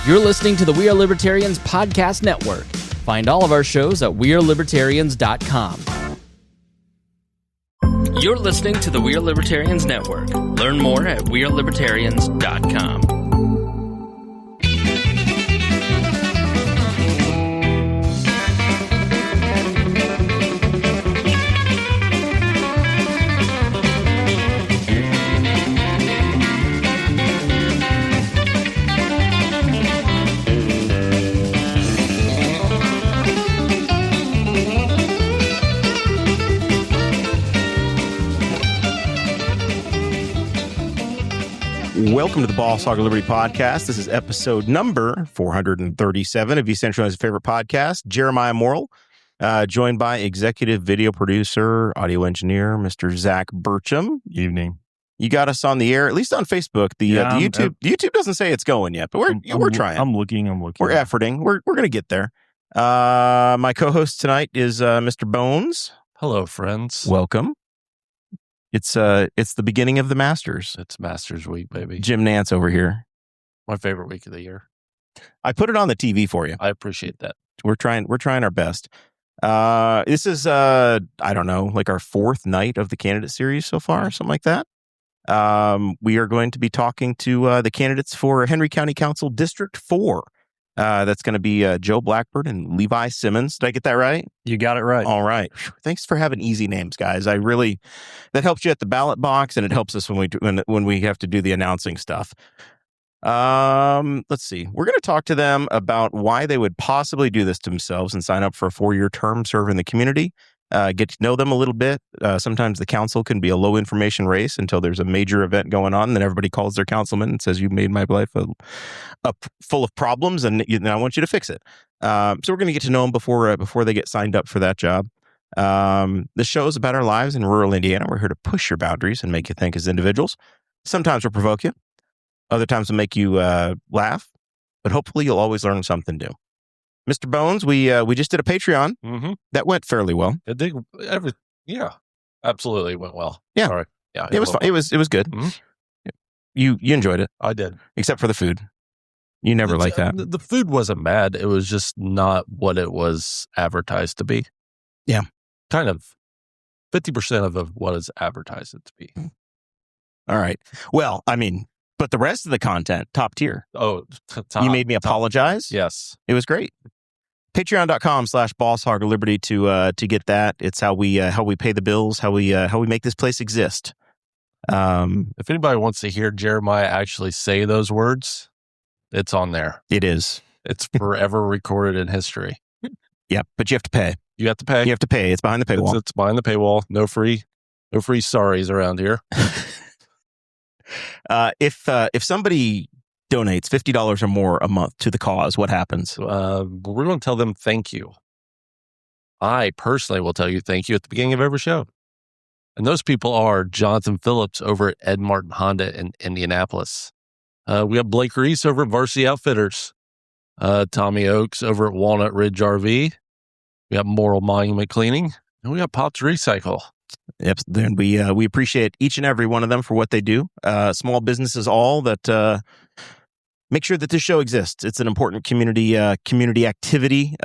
You're listening to the We Are Libertarians Podcast Network. Find all of our shows at wearelibertarians.com. You're listening to the We Are Libertarians Network. Learn more at wearelibertarians.com. Welcome to the Boss Hog of Liberty podcast. This is episode number 437 of Decentralized's favorite podcast. Jeremiah Morrell, joined by executive video producer, audio engineer, Mr. Zach Burcham. Evening. You got us on the air, at least on Facebook. The YouTube doesn't say it's going yet, but we're trying. I'm looking. We're efforting. We're going to get there. My co-host tonight is Mr. Bones. Hello, friends. Welcome. It's the beginning of the Masters. It's Masters Week, baby. Jim Nance over here. My favorite week of the year. I put it on the TV for you. I appreciate that. We're trying our best. This is I don't know, like our fourth night of the candidate series so far, something like that. We are going to be talking to the candidates for Henry County Council District 4. That's going to be Joe Blackburn and Levi Simmons. Did I get that right? You got it right. All right. Thanks for having easy names, guys. That helps you at the ballot box, and it helps us when we have to do the announcing stuff. Let's see. We're going to talk to them about why they would possibly do this to themselves and sign up for a 4-year term, serve in the community. Get to know them a little bit. Sometimes the council can be a low information race until there's a major event going on. And then everybody calls their councilman and says, "You made my life full of problems, and I want you to fix it." So we're going to get to know them before they get signed up for that job. The show is about our lives in rural Indiana. We're here to push your boundaries and make you think as individuals. Sometimes we'll provoke you. Other times we'll make you laugh. But hopefully you'll always learn something new. Mr. Bones, we just did a Patreon. Mm-hmm. That went fairly well. It did. Absolutely went well. Yeah. Sorry. Yeah. It was fun. It was good. Mm-hmm. You enjoyed it. I did. Except for the food. You never like that. The food wasn't bad. It was just not what it was advertised to be. Yeah. Kind of 50% of what is advertised it to be. All right. Well, I mean, but the rest of the content, top tier. Oh, you made me apologize. Yes. It was great. Patreon.com/Boss Hog of Liberty to get that. It's how we pay the bills, how we make this place exist. If anybody wants to hear Jeremiah actually say those words, it's on there. It is. It's forever recorded in history. Yeah, but you have to pay. You have to pay. You have to pay. It's behind the paywall. It's behind the paywall. No free sorries around here. If somebody donates $50 or more a month to the cause, what happens? We're going to tell them thank you. I personally will tell you thank you at the beginning of every show. And those people are Jonathan Phillips over at Ed Martin Honda in Indianapolis. We have Blake Reese over at Varsity Outfitters. Tommy Oakes over at Walnut Ridge RV. We have Morrell Monument Cleaning. And we got Pops Recycle. Yep. Then we appreciate each and every one of them for what they do. Small businesses, all that make sure that this show exists. It's an important community activity,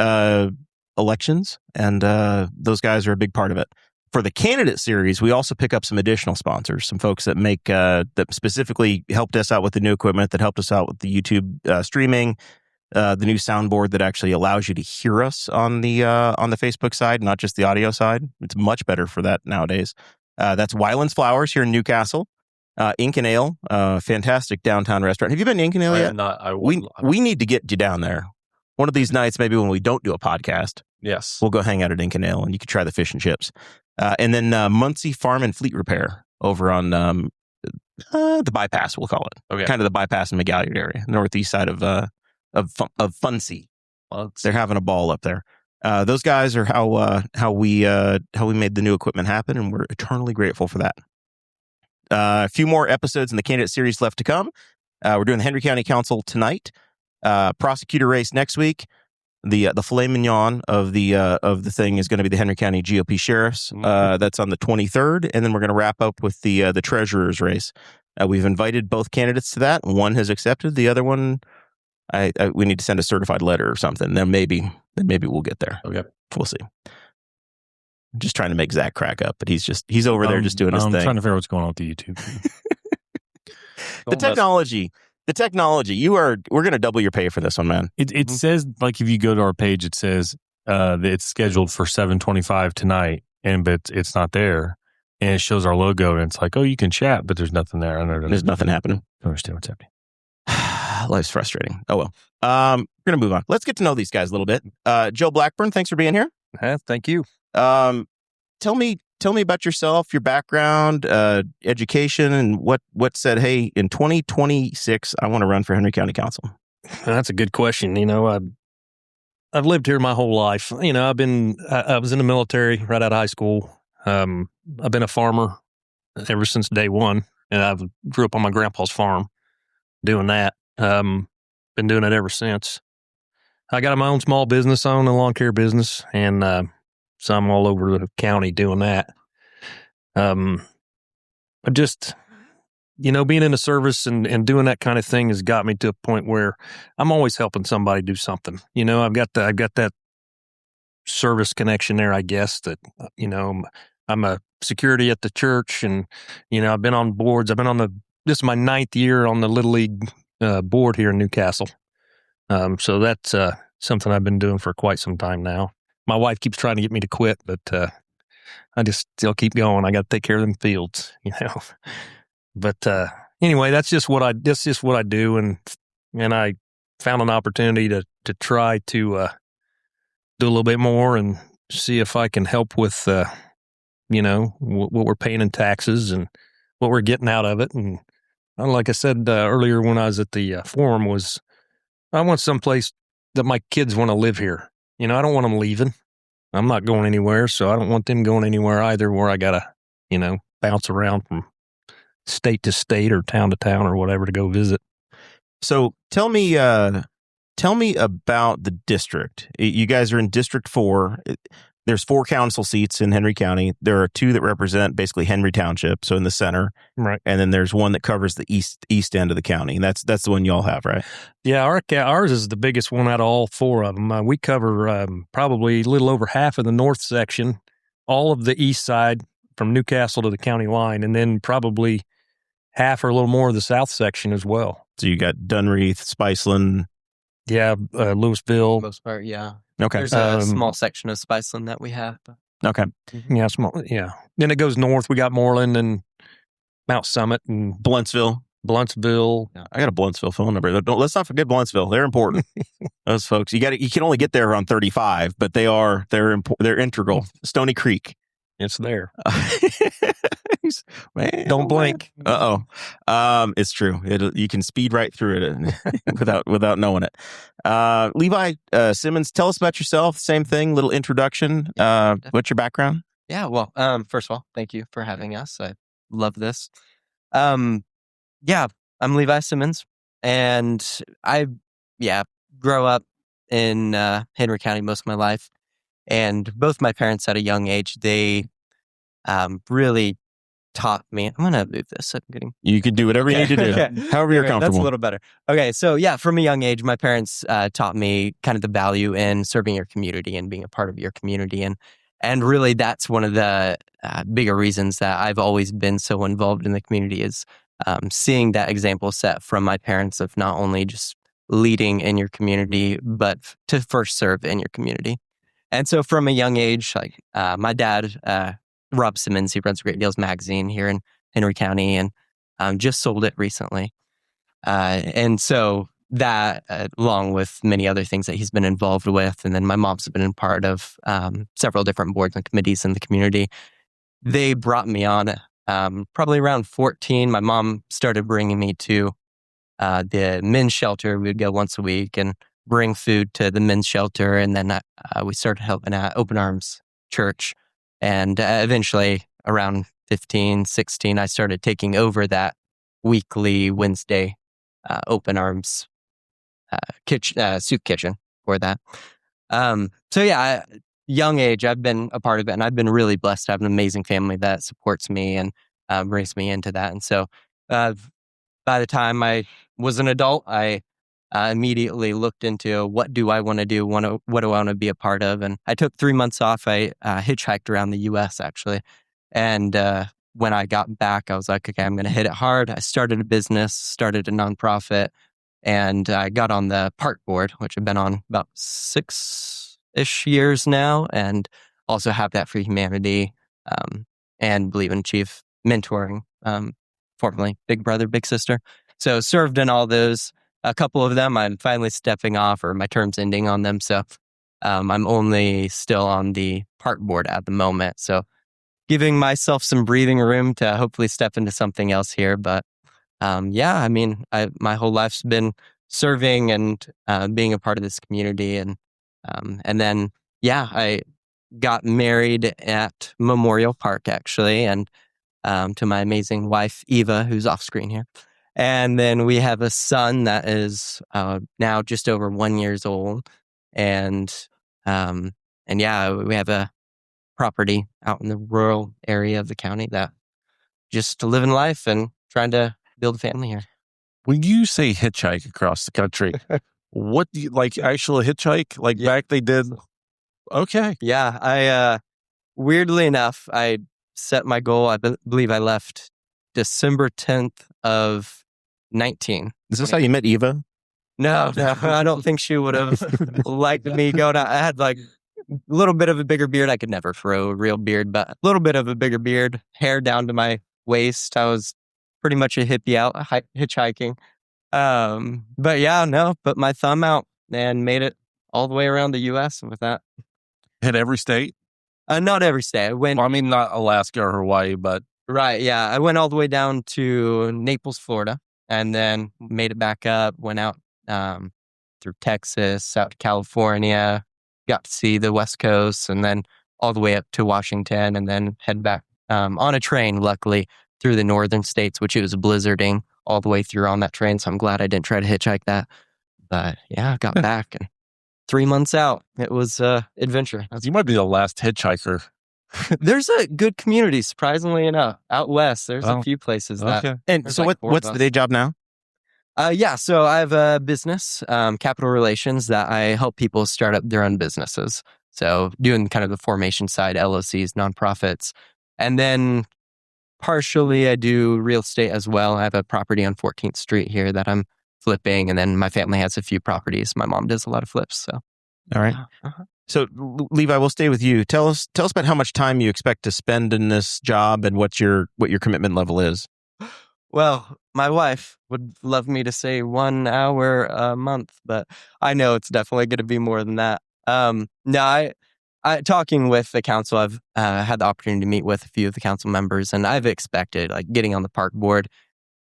elections, and those guys are a big part of it. For the candidate series, we also pick up some additional sponsors, some folks that make that specifically helped us out with the new equipment, that helped us out with the YouTube streaming. The new soundboard that actually allows you to hear us on the Facebook side, not just the audio side. It's much better for that nowadays. That's Wyland's Flowers here in Newcastle. Ink and Ale, fantastic downtown restaurant. Have you been to Ink and Ale yet? We need to get you down there. One of these nights, maybe when we don't do a podcast. Yes. We'll go hang out at Ink and Ale, and you can try the fish and chips. And then Muncie Farm and Fleet Repair over on the bypass, we'll call it. Okay. Kind of the bypass in McGalliard area, northeast side of Funcy. They're having a ball up there. Those guys are how we made the new equipment happen, and we're eternally grateful for that. A few more episodes in the candidate series left to come. We're doing the Henry County Council tonight. Prosecutor race next week. The filet mignon of the thing is going to be the Henry County GOP sheriffs. That's on the 23rd, and then we're going to wrap up with the treasurer's race. We've invited both candidates to that. One has accepted. The other one we need to send a certified letter or something. Then maybe we'll get there. Okay. We'll see. I'm just trying to make Zach crack up, but he's over there just doing his thing. I'm trying to figure out what's going on with the YouTube. The technology. We're going to double your pay for this one, man. It says, like, if you go to our page, it says that it's scheduled for 7:25 tonight, but it's not there. And it shows our logo, and it's like, oh, you can chat, but there's nothing there. There's nothing happening. I don't understand what's happening. Life's frustrating. Oh, well. We're going to move on. Let's get to know these guys a little bit. Joe Blackburn, thanks for being here. Thank you. Tell me about yourself, your background, education, and what said, hey, in 2026, I want to run for Henry County Council. That's a good question. I've lived here my whole life. I was in the military right out of high school. I've been a farmer ever since day one, and I grew up on my grandpa's farm doing that. Been doing it ever since. I got my own small business. I own a lawn care business, and so I'm all over the county doing that. I just, being in the service and doing that kind of thing has got me to a point where I'm always helping somebody do something. I've got that service connection there, I guess, that, I'm a security at the church, and, I've been on boards. This is my 9th year on the Little League board here in Newcastle. So that's something I've been doing for quite some time now. My wife keeps trying to get me to quit, but I just still keep going. I got to take care of them fields, But anyway, that's just what I do, and I found an opportunity to try to do a little bit more and see if I can help with what we're paying in taxes and what we're getting out of it. And like I said earlier when I was at the forum, I want someplace that my kids want to live here. I don't want them leaving. I'm not going anywhere, so I don't want them going anywhere either where I got to, bounce around from state to state or town to town or whatever to go visit. So tell me about the district. You guys are in District 4. There's 4 council seats in Henry County. There are 2 that represent basically Henry Township, so in the center. Right. And then there's one that covers the east end of the county. And that's the one y'all have, right? Yeah, ours is the biggest one out of all 4 of them. We cover probably a little over half of the north section, all of the east side from Newcastle to the county line, and then probably half or a little more of the south section as well. So you got Dunreath, Spiceland. Yeah, Louisville. Most part, yeah. Okay. There's a small section of Spiceland that we have. But. Okay. Yeah, small. Yeah. Then it goes north. We got Moreland and Mount Summit and Bluntsville. Yeah. I got a Bluntsville phone number. Let's not forget Bluntsville. They're important. Those folks. You can only get there on 35, but they're integral. Stony Creek. It's there. Man, don't blink. It's true. You can speed right through it without knowing it. Levi Simmons, tell us about yourself. Same thing, little introduction. What's your background? Yeah, well, first of all, thank you for having us. I love this. I'm Levi Simmons, and I grew up in Henry County most of my life. And both my parents at a young age, they really taught me. I'm going to move this. You can do whatever you need to do. Okay. However you're comfortable. That's a little better. Okay, so from a young age, my parents taught me kind of the value in serving your community and being a part of your community. And really, that's one of the bigger reasons that I've always been so involved in the community is seeing that example set from my parents of not only just leading in your community, but to first serve in your community. And so from a young age, my dad, Rob Simmons, he runs Great Deals Magazine here in Henry County and just sold it recently. And so that, along with many other things that he's been involved with, and then my mom's been a part of several different boards and committees in the community, they brought me on probably around 14. My mom started bringing me to the men's shelter. We would go once a week and bring food to the men's shelter. And then we started helping at Open Arms Church. And eventually, around 15, 16, I started taking over that weekly Wednesday Open Arms soup kitchen for that. Young age, I've been a part of it, and I've been really blessed to have an amazing family that supports me and brings me into that. And so by the time I was an adult, I immediately looked into what do I want to do, what do I want to be a part of. And I took 3 months off. I hitchhiked around the U.S. actually. And when I got back, I was like, okay, I'm going to hit it hard. I started a business, started a nonprofit, and I got on the park board, which I've been on about 6-ish years now, and also have that for humanity and believe in chief mentoring, formerly Big Brother, Big Sister. So served in all those. A couple of them I'm finally stepping off, or my term's ending on them. So I'm only still on the park board at the moment. So giving myself some breathing room to hopefully step into something else here. But I mean, my whole life's been serving and being a part of this community. And then, I got married at Memorial Park, actually, and to my amazing wife, Eva, who's off screen here. And then we have a son that is now just over 1 year old. And we have a property out in the rural area of the county that just living life and trying to build a family here. When you say hitchhike across the country, what do you like? Actual hitchhike? Like back they did? Okay. Yeah, I weirdly enough, I set my goal. I believe I left December 10th of 19. Is this how you met Eva? No, I don't think she would have liked me going out. I had like a little bit of a bigger beard. I could never grow a real beard, but a little bit of a bigger beard, hair down to my waist. I was pretty much a hippie out hitchhiking. Put my thumb out and made it all the way around the U.S. with that. Hit every state? Not every state. I went. Well, I mean, not Alaska or Hawaii, but Right, yeah. I went all the way down to Naples, Florida, and then made it back up, went out through Texas, out to California, got to see the West Coast, and then all the way up to Washington, and then head back on a train, luckily, through the northern states, which it was blizzarding all the way through on that train, so I'm glad I didn't try to hitchhike that. But yeah, I got back, and 3 months out, it was adventure. you might be the last hitchhiker. There's a good community, surprisingly enough, out west. There's a few places that. Okay. And so what's the day job now? So I have a business, capital relations, that I help people start up their own businesses. So doing kind of the formation side, LLCs, nonprofits. And then partially I do real estate as well. I have a property on 14th Street here that I'm flipping. And then my family has a few properties. My mom does a lot of flips. So. All right. So Levi, we'll stay with you. Tell us about how much time you expect to spend in this job and what your commitment level is. Well, my wife would love me to say 1 hour a month, but I know it's definitely going to be more than that. I talking with the council, I've had the opportunity to meet with a few of the council members, and I've expected, like, getting on the park board.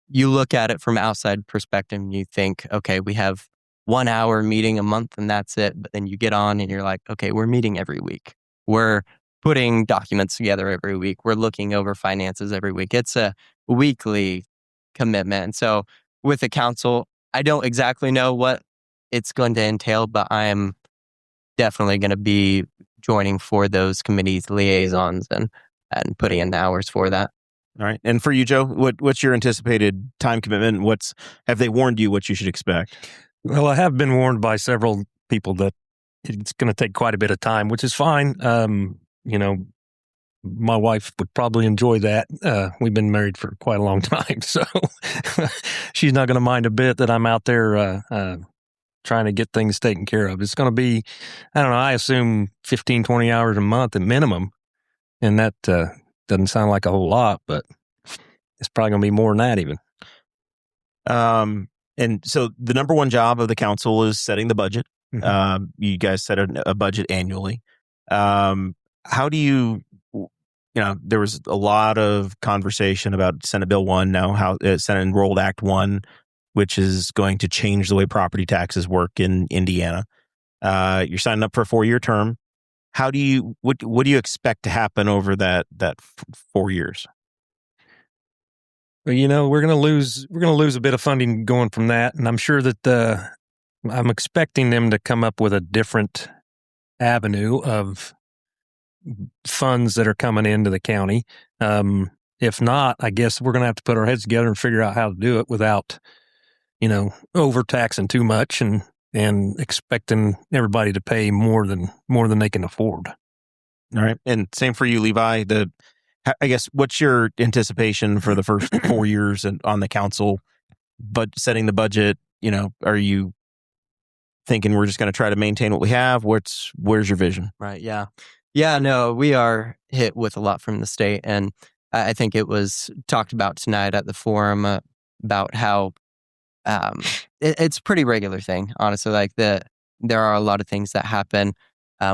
You look at it from an outside perspective and you think, okay, we have 1 hour meeting a month and that's it. But then you get on and you're like, okay, we're meeting every week. We're putting documents together every week. We're looking over finances every week. It's a weekly commitment. And so with the council, I don't exactly know what it's going to entail, but I am definitely going to be joining for those committees, liaisons, and putting in the hours for that. All right. And for you, Joe, what's your anticipated time commitment? Have they warned you what you should expect? Well, I have been warned by several people that it's going to take quite a bit of time, which is fine. My wife would probably enjoy that. We've been married for quite a long time, so she's not going to mind a bit that I'm out there trying to get things taken care of. It's going to be, I don't know, I assume 15, 20 hours a month at minimum, and that doesn't sound like a whole lot, but it's probably going to be more than that even. And so the number one job of the council is setting the budget. Mm-hmm. You guys set a budget annually. How do you, there was a lot of conversation about Senate Bill 1 now, how Senate Enrolled Act 1, which is going to change the way property taxes work in Indiana. You're signing up for a 4-year term. What do you expect to happen over that 4 years? Well, we're going to lose a bit of funding going from that, and I'm sure that I'm expecting them to come up with a different avenue of funds that are coming into the county. If not, I guess we're going to have to put our heads together and figure out how to do it without overtaxing too much and expecting everybody to pay more than they can afford. All right. And same for you, Levi. I guess, what's your anticipation for the first 4 years on the council, but setting the budget? Are you thinking we're just going to try to maintain what we have? Where's your vision? Right. Yeah. Yeah. No, we are hit with a lot from the state. And I think it was talked about tonight at the forum about how it's a pretty regular thing, honestly. Like there are a lot of things that happen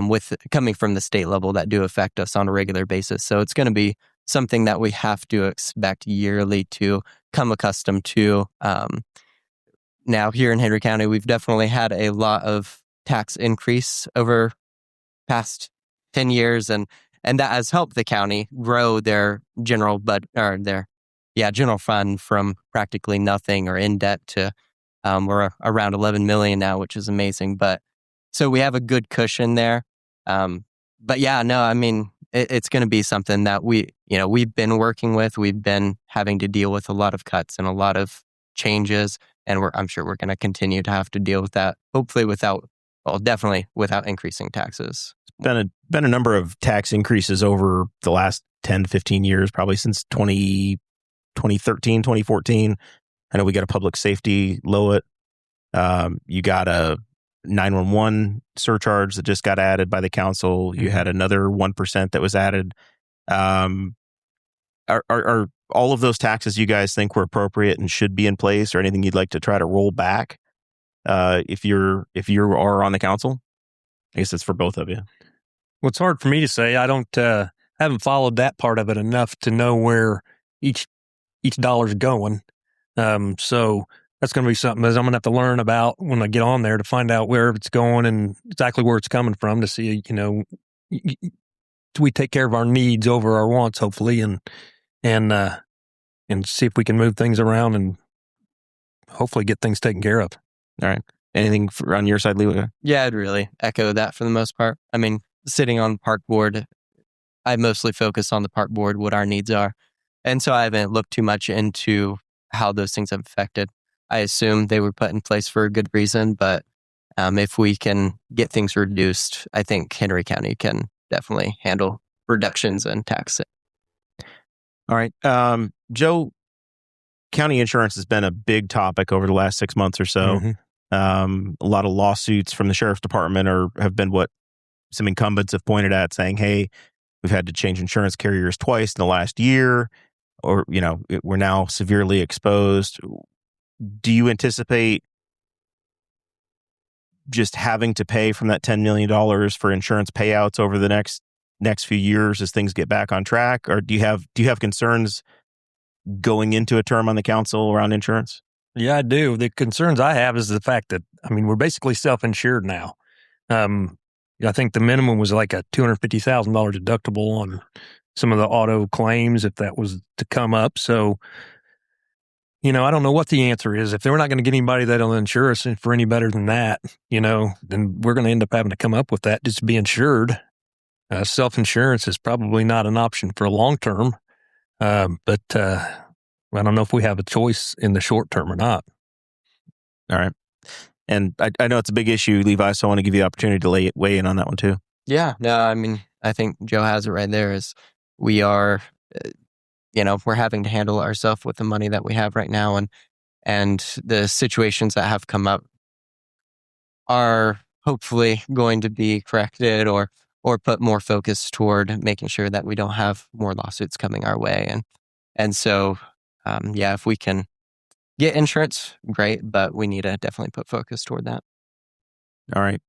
with coming from the state level that do affect us on a regular basis. So it's going to be something that we have to expect yearly to come accustomed to. Now here in Henry County, we've definitely had a lot of tax increase over past 10 years, and that has helped the county grow their general fund from practically nothing or in debt to we're around 11 million now, which is amazing. But so we have a good cushion there. But yeah, no, I mean, it's going to be something that we've been working with. We've been having to deal with a lot of cuts and a lot of changes, and I'm sure we're going to continue to have to deal with that. Hopefully definitely without increasing taxes. Been a number of tax increases over the last 10 to 15 years, probably since 2013, 2014. I know we got a public safety LOIT. You got a 911 surcharge that just got added by the council. You had another 1% that was added. Are all of those taxes you guys think were appropriate and should be in place, or anything you'd like to try to roll back if you are on the council? I guess it's for both of you. Well, it's hard for me to say. I haven't followed that part of it enough to know where each dollar's going. So that's going to be something that I'm going to have to learn about when I get on there to find out where it's going and exactly where it's coming from, to see, we take care of our needs over our wants, hopefully, and see if we can move things around and hopefully get things taken care of. All right. Anything on your side, Levi? Yeah, I'd really echo that for the most part. I mean, sitting on the park board, I mostly focus on the park board, what our needs are. And so I haven't looked too much into how those things have affected. I assume they were put in place for a good reason, but if we can get things reduced, I think Henry County can definitely handle reductions and tax it. All right. Joe, county insurance has been a big topic over the last 6 months or so. Mm-hmm. A lot of lawsuits from the sheriff's department have been what some incumbents have pointed at, saying, hey, we've had to change insurance carriers twice in the last year, or, we're now severely exposed. Do you anticipate just having to pay from that $10 million for insurance payouts over the next few years as things get back on track? Or do you have concerns going into a term on the council around insurance? Yeah, I do. The concerns I have is the fact that, we're basically self-insured now. I think the minimum was like a $250,000 deductible on some of the auto claims if that was to come up. So, I don't know what the answer is. If they're not going to get anybody that'll insure us for any better than that, then we're going to end up having to come up with that just to be insured. Self-insurance is probably not an option for a long term, but I don't know if we have a choice in the short term or not. All right. And I know it's a big issue, Levi, so I want to give you the opportunity to weigh in on that one too. Yeah. No, I think Joe has it right there. Is we are, we're having to handle ourselves with the money that we have right now, and the situations that have come up are hopefully going to be corrected or put more focus toward making sure that we don't have more lawsuits coming our way. And so, if we can get insurance, great, but we need to definitely put focus toward that. All right.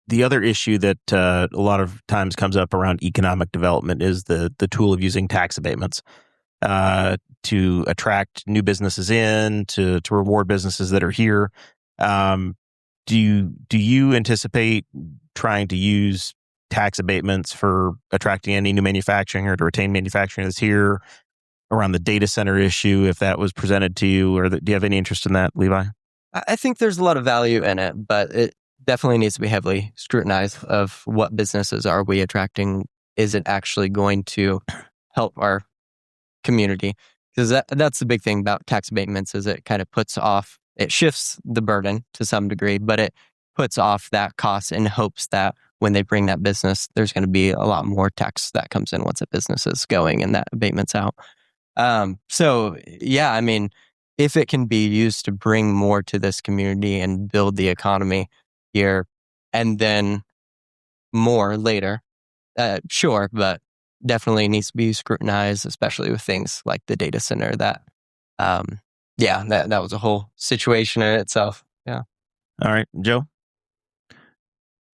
The other issue that a lot of times comes up around economic development is the tool of using tax abatements to attract new businesses in, to reward businesses that are here. Do you anticipate trying to use tax abatements for attracting any new manufacturing or to retain manufacturing that's here, around the data center issue, if that was presented to you, or do you have any interest in that, Levi? I think there's a lot of value in it, but it definitely needs to be heavily scrutinized of what businesses are we attracting. Is it actually going to help our community? because that's the big thing about tax abatements is it kind of it shifts the burden to some degree, but it puts off that cost in hopes that when they bring that business, there's going to be a lot more tax that comes in once a business is going and that abatement's out. So yeah, I mean, if it can be used to bring more to this community and build the economy here, and then more later, sure, but definitely needs to be scrutinized, especially with things like the data center that was a whole situation in itself. Yeah. All right, Joe?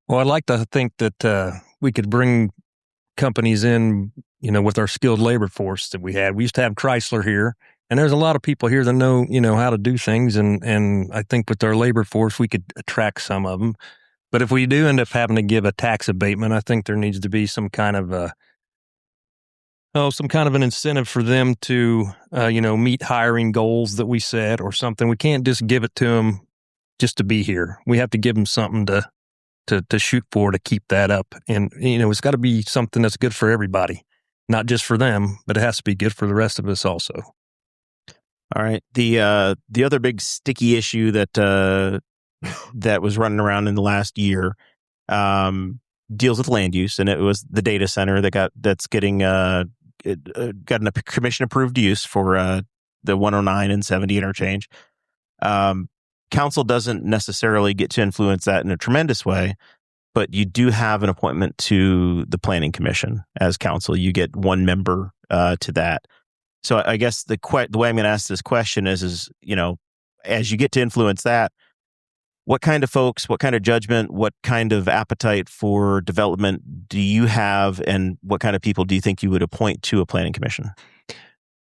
Well, I'd like to think that we could bring companies in, with our skilled labor force that we had. We used to have Chrysler here, and there's a lot of people here that know, how to do things. And I think with our labor force, we could attract some of them. But if we do end up having to give a tax abatement, I think there needs to be some kind of an incentive for them to, meet hiring goals that we set or something. We can't just give it to them just to be here. We have to give them something to shoot for to keep that up. And, it's got to be something that's good for everybody, not just for them, but it has to be good for the rest of us also. All right. The other big sticky issue that was running around in the last year deals with land use, and it was the data center that's getting got a commission approved use for the 109 and 70 interchange. Council doesn't necessarily get to influence that in a tremendous way, but you do have an appointment to the planning commission as council. You get one member to that. So I guess the way I'm going to ask this question is as you get to influence that, what kind of folks, what kind of judgment, what kind of appetite for development do you have, and what kind of people do you think you would appoint to a planning commission?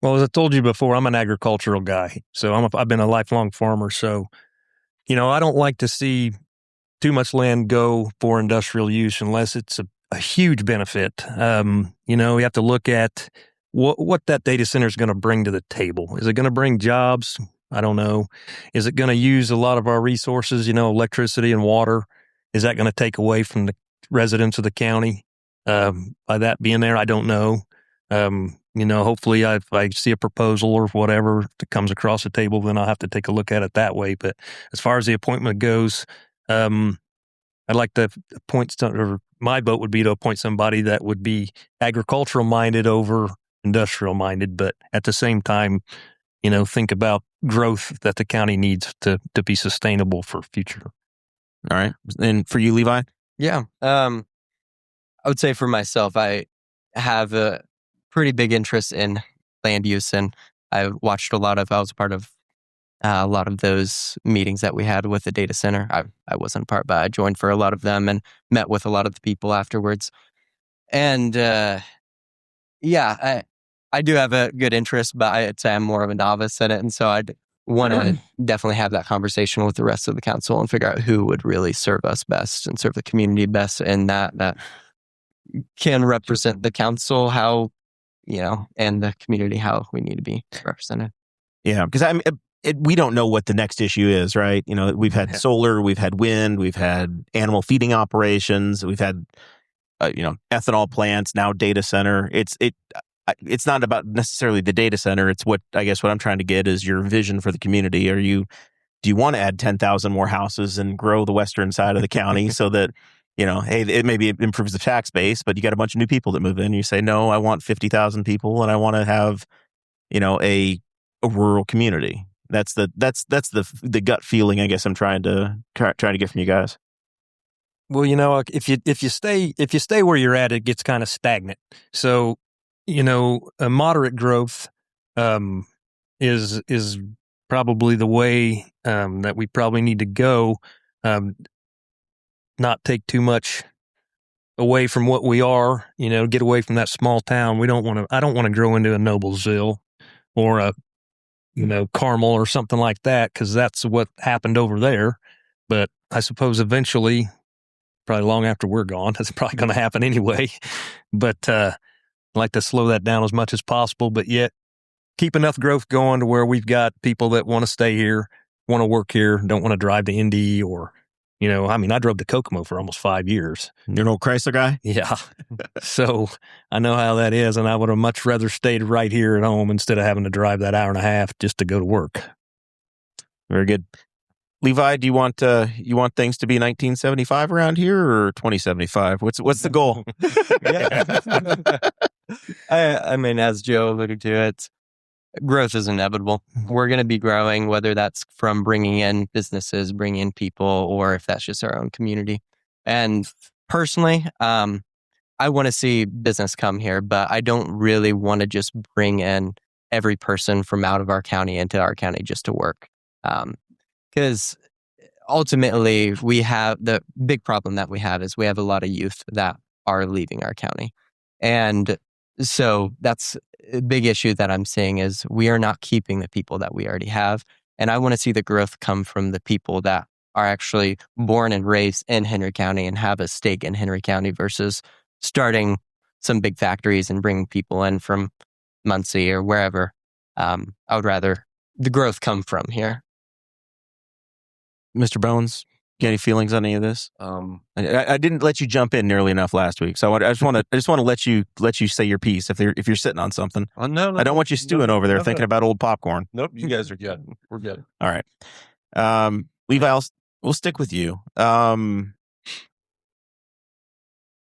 Well, as I told you before, I'm an agricultural guy, so I've been a lifelong farmer. So, I don't like to see too much land go for industrial use unless it's a huge benefit. We have to look at what that data center is going to bring to the table. Is it going to bring jobs? I don't know. Is it going to use a lot of our resources, electricity and water? Is that going to take away from the residents of the county? By that being there, I don't know. Hopefully if I see a proposal or whatever that comes across the table, then I'll have to take a look at it that way. But as far as the appointment goes, I'd like to appoint, or my vote would be to appoint somebody that would be agricultural minded over industrial minded, but at the same time, think about growth that the county needs to be sustainable for future. All right. And for you, Levi? Yeah. I would say for myself, I have a pretty big interest in land use, and I was a part of a lot of those meetings that we had with the data center. I wasn't a part, but I joined for a lot of them and met with a lot of the people afterwards. And I do have a good interest, but I'd say I'm more of a novice in it. And so I'd want to definitely have that conversation with the rest of the council and figure out who would really serve us best and serve the community best, and that can represent the council how, and the community how we need to be represented. Yeah, because we don't know what the next issue is, right? We've had solar, we've had wind, we've had animal feeding operations, we've had, ethanol plants, now data center. It's not about necessarily the data center. It's what I'm trying to get is your vision for the community. Do you want to add 10,000 more houses and grow the western side of the county so that, hey, it maybe improves the tax base, but you got a bunch of new people that move in. You say, no, I want 50,000 people and I want to have, a rural community. That's the gut feeling I guess I'm trying to get from you guys. Well, if you stay where you're at, it gets kind of stagnant. So, a moderate growth is probably the way that we probably need to go. Not take too much away from what we are. Get away from that small town. I don't want to grow into a Noblesville or a Carmel or something like that, because that's what happened over there. But I suppose eventually, probably long after we're gone, that's probably going to happen anyway. But like to slow that down as much as possible, but yet keep enough growth going to where we've got people that want to stay here, want to work here, don't want to drive to Indy or You know, I mean, I drove to Kokomo for almost 5 years. You're an old Chrysler guy? Yeah. So I know how that is. And I would have much rather stayed right here at home instead of having to drive that hour and a half just to go to work. Very good. Levi, do you want things to be 1975 around here or 2075? What's the goal? I mean, as Joe alluded to, it's growth is inevitable. We're going to be growing, whether that's from bringing in businesses, bringing in people, or if that's just our own community. And personally, I want to see business come here, but I don't really want to just bring in every person from out of our county into our county just to work. Because ultimately, we have the big problem that we have is we have a lot of youth that are leaving our county. And so that's a big issue that I'm seeing is we are not keeping the people that we already have. And I want to see the growth come from the people that are actually born and raised in Henry County and have a stake in Henry County versus starting some big factories and bringing people in from Muncie or wherever. I would rather the growth come from here. Mr. Bones, you got any feelings on any of this? I didn't let you jump in nearly enough last week, so I just want to let you say your piece if you're sitting on something. No, I don't want you stewing over there thinking about old popcorn. Nope, you guys are good. We're good. All right, Levi, we'll stick with you.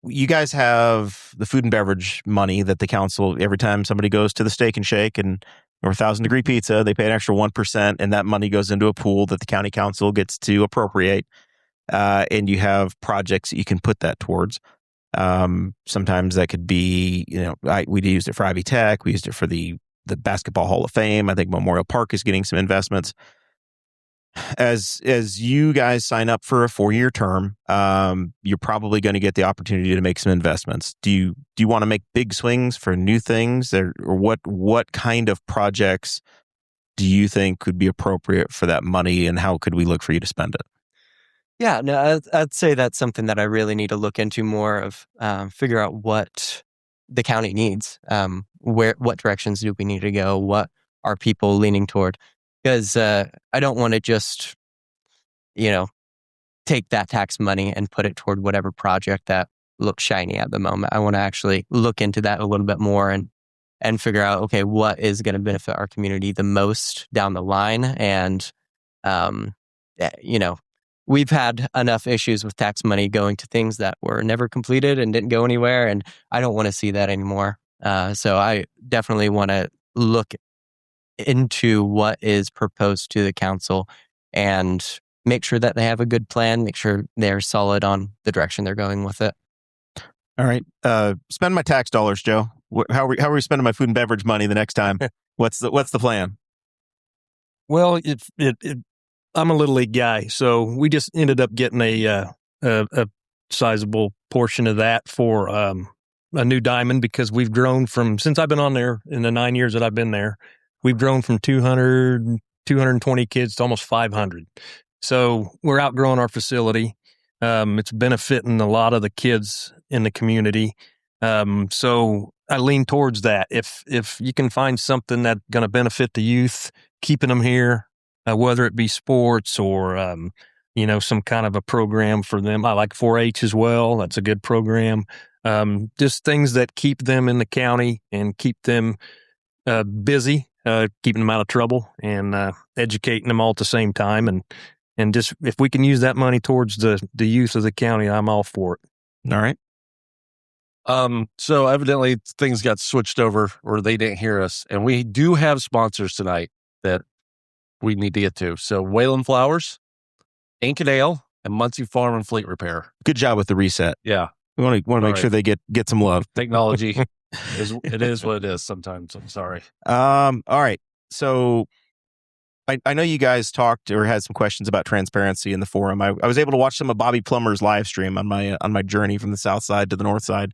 You guys have the food and beverage money that the council, every time somebody goes to the Steak and Shake or 1,000 Degree Pizza, they pay an extra 1%, and that money goes into a pool that the county council gets to appropriate. And you have projects that you can put that towards. Sometimes that could be, we used it for Ivy Tech. We used it for the Basketball Hall of Fame. I think Memorial Park is getting some investments. As you guys sign up for a 4-year term, you're probably going to get the opportunity to make some investments. Do you want to make big swings for new things, or what kind of projects do you think could be appropriate for that money, and how could we look for you to spend it? Yeah, no, I'd say that's something that I really need to look into more of, figure out what the county needs, what directions do we need to go, what are people leaning toward. Because I don't want to just, take that tax money and put it toward whatever project that looks shiny at the moment. I want to actually look into that a little bit more and figure out, okay, what is going to benefit our community the most down the line. And, we've had enough issues with tax money going to things that were never completed and didn't go anywhere. And I don't want to see that anymore. So I definitely want to look into what is proposed to the council and make sure that they have a good plan, make sure they're solid on the direction they're going with it. All right. Spend my tax dollars, Joe. How are we spending my food and beverage money the next time? What's the plan? Well, I'm a little league guy, so we just ended up getting a sizable portion of that for a new diamond because we've grown since I've been on there in the 9 years that I've been there. We've grown from 220 kids to almost 500. So we're outgrowing our facility. It's benefiting a lot of the kids in the community. So I lean towards that. If you can find something that's going to benefit the youth, keeping them here, whether it be sports or, some kind of a program for them. I like 4-H as well. That's a good program. Just things that keep them in the county and keep them busy. Keeping them out of trouble and educating them all at the same time. And just if we can use that money towards the youth of the county, I'm all for it. All right. So evidently things got switched over or they didn't hear us. And we do have sponsors tonight that we need to get to. So Wayland Flowers, Ink and Ale, and Muncie Farm and Fleet Repair. Good job with the reset. Yeah. We want to make sure they get some love. Technology. It is what it is sometimes. I'm sorry. All right. So I know you guys talked or had some questions about transparency in the forum. I was able to watch some of Bobby Plummer's live stream on my journey from the south side to the north side.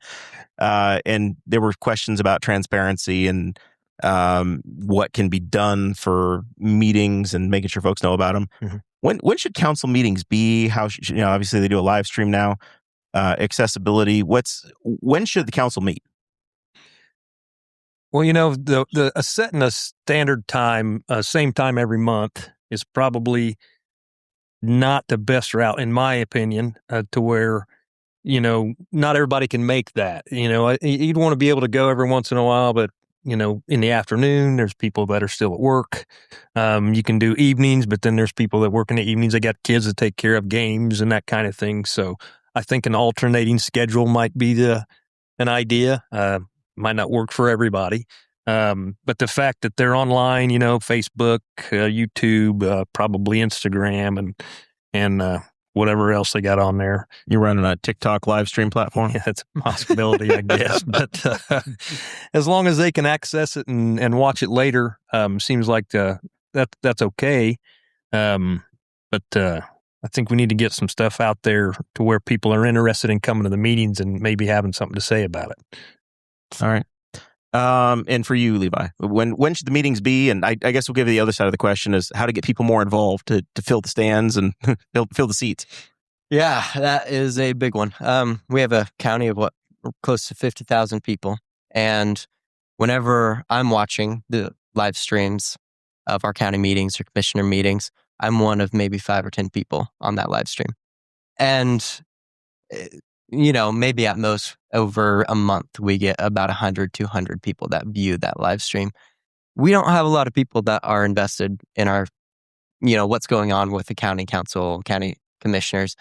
And there were questions about transparency and what can be done for meetings and making sure folks know about them. Mm-hmm. When should council meetings be? How should, obviously they do a live stream now. Accessibility. When should the council meet? Well, the setting a standard time, same time every month is probably not the best route, in my opinion, to where, not everybody can make that. You'd want to be able to go every once in a while, but, in the afternoon, there's people that are still at work. You can do evenings, but then there's people that work in the evenings. They got kids to take care of, games and that kind of thing. So I think an alternating schedule might be an idea. Might not work for everybody. But the fact that they're online, Facebook, YouTube, probably Instagram and whatever else they got on there. You're running a TikTok live stream platform? Yeah, it's a possibility, I guess. But as long as they can access it and watch it later, seems like that's okay. But I think we need to get some stuff out there to where people are interested in coming to the meetings and maybe having something to say about it. All right. And for you, Levi, when should the meetings be? And I guess we'll give you the other side of the question is how to get people more involved to fill the stands and fill the seats. Yeah, that is a big one. We have a county of close to 50,000 people. And whenever I'm watching the live streams of our county meetings or commissioner meetings, I'm one of maybe 5 or 10 people on that live stream. And maybe at most over a month, we get about 100, 200 people that view that live stream. We don't have a lot of people that are invested in our, what's going on with the county council, county commissioners.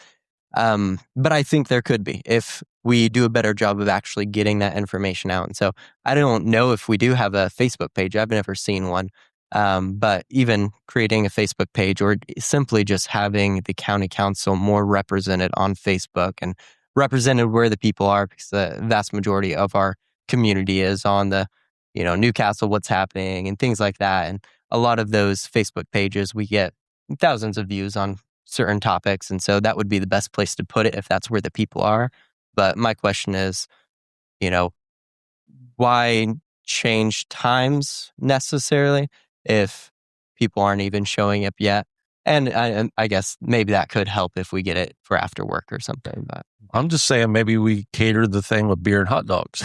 But I think there could be if we do a better job of actually getting that information out. And so I don't know if we do have a Facebook page. I've never seen one. But even creating a Facebook page or simply just having the county council more represented on Facebook and represented where the people are, because the vast majority of our community is on the, Newcastle, what's happening and things like that. And a lot of those Facebook pages, we get thousands of views on certain topics. And so that would be the best place to put it if that's where the people are. But my question is, why change times necessarily if people aren't even showing up yet? And I guess maybe that could help if we get it for after work or something. But I'm just saying maybe we cater the thing with beer and hot dogs.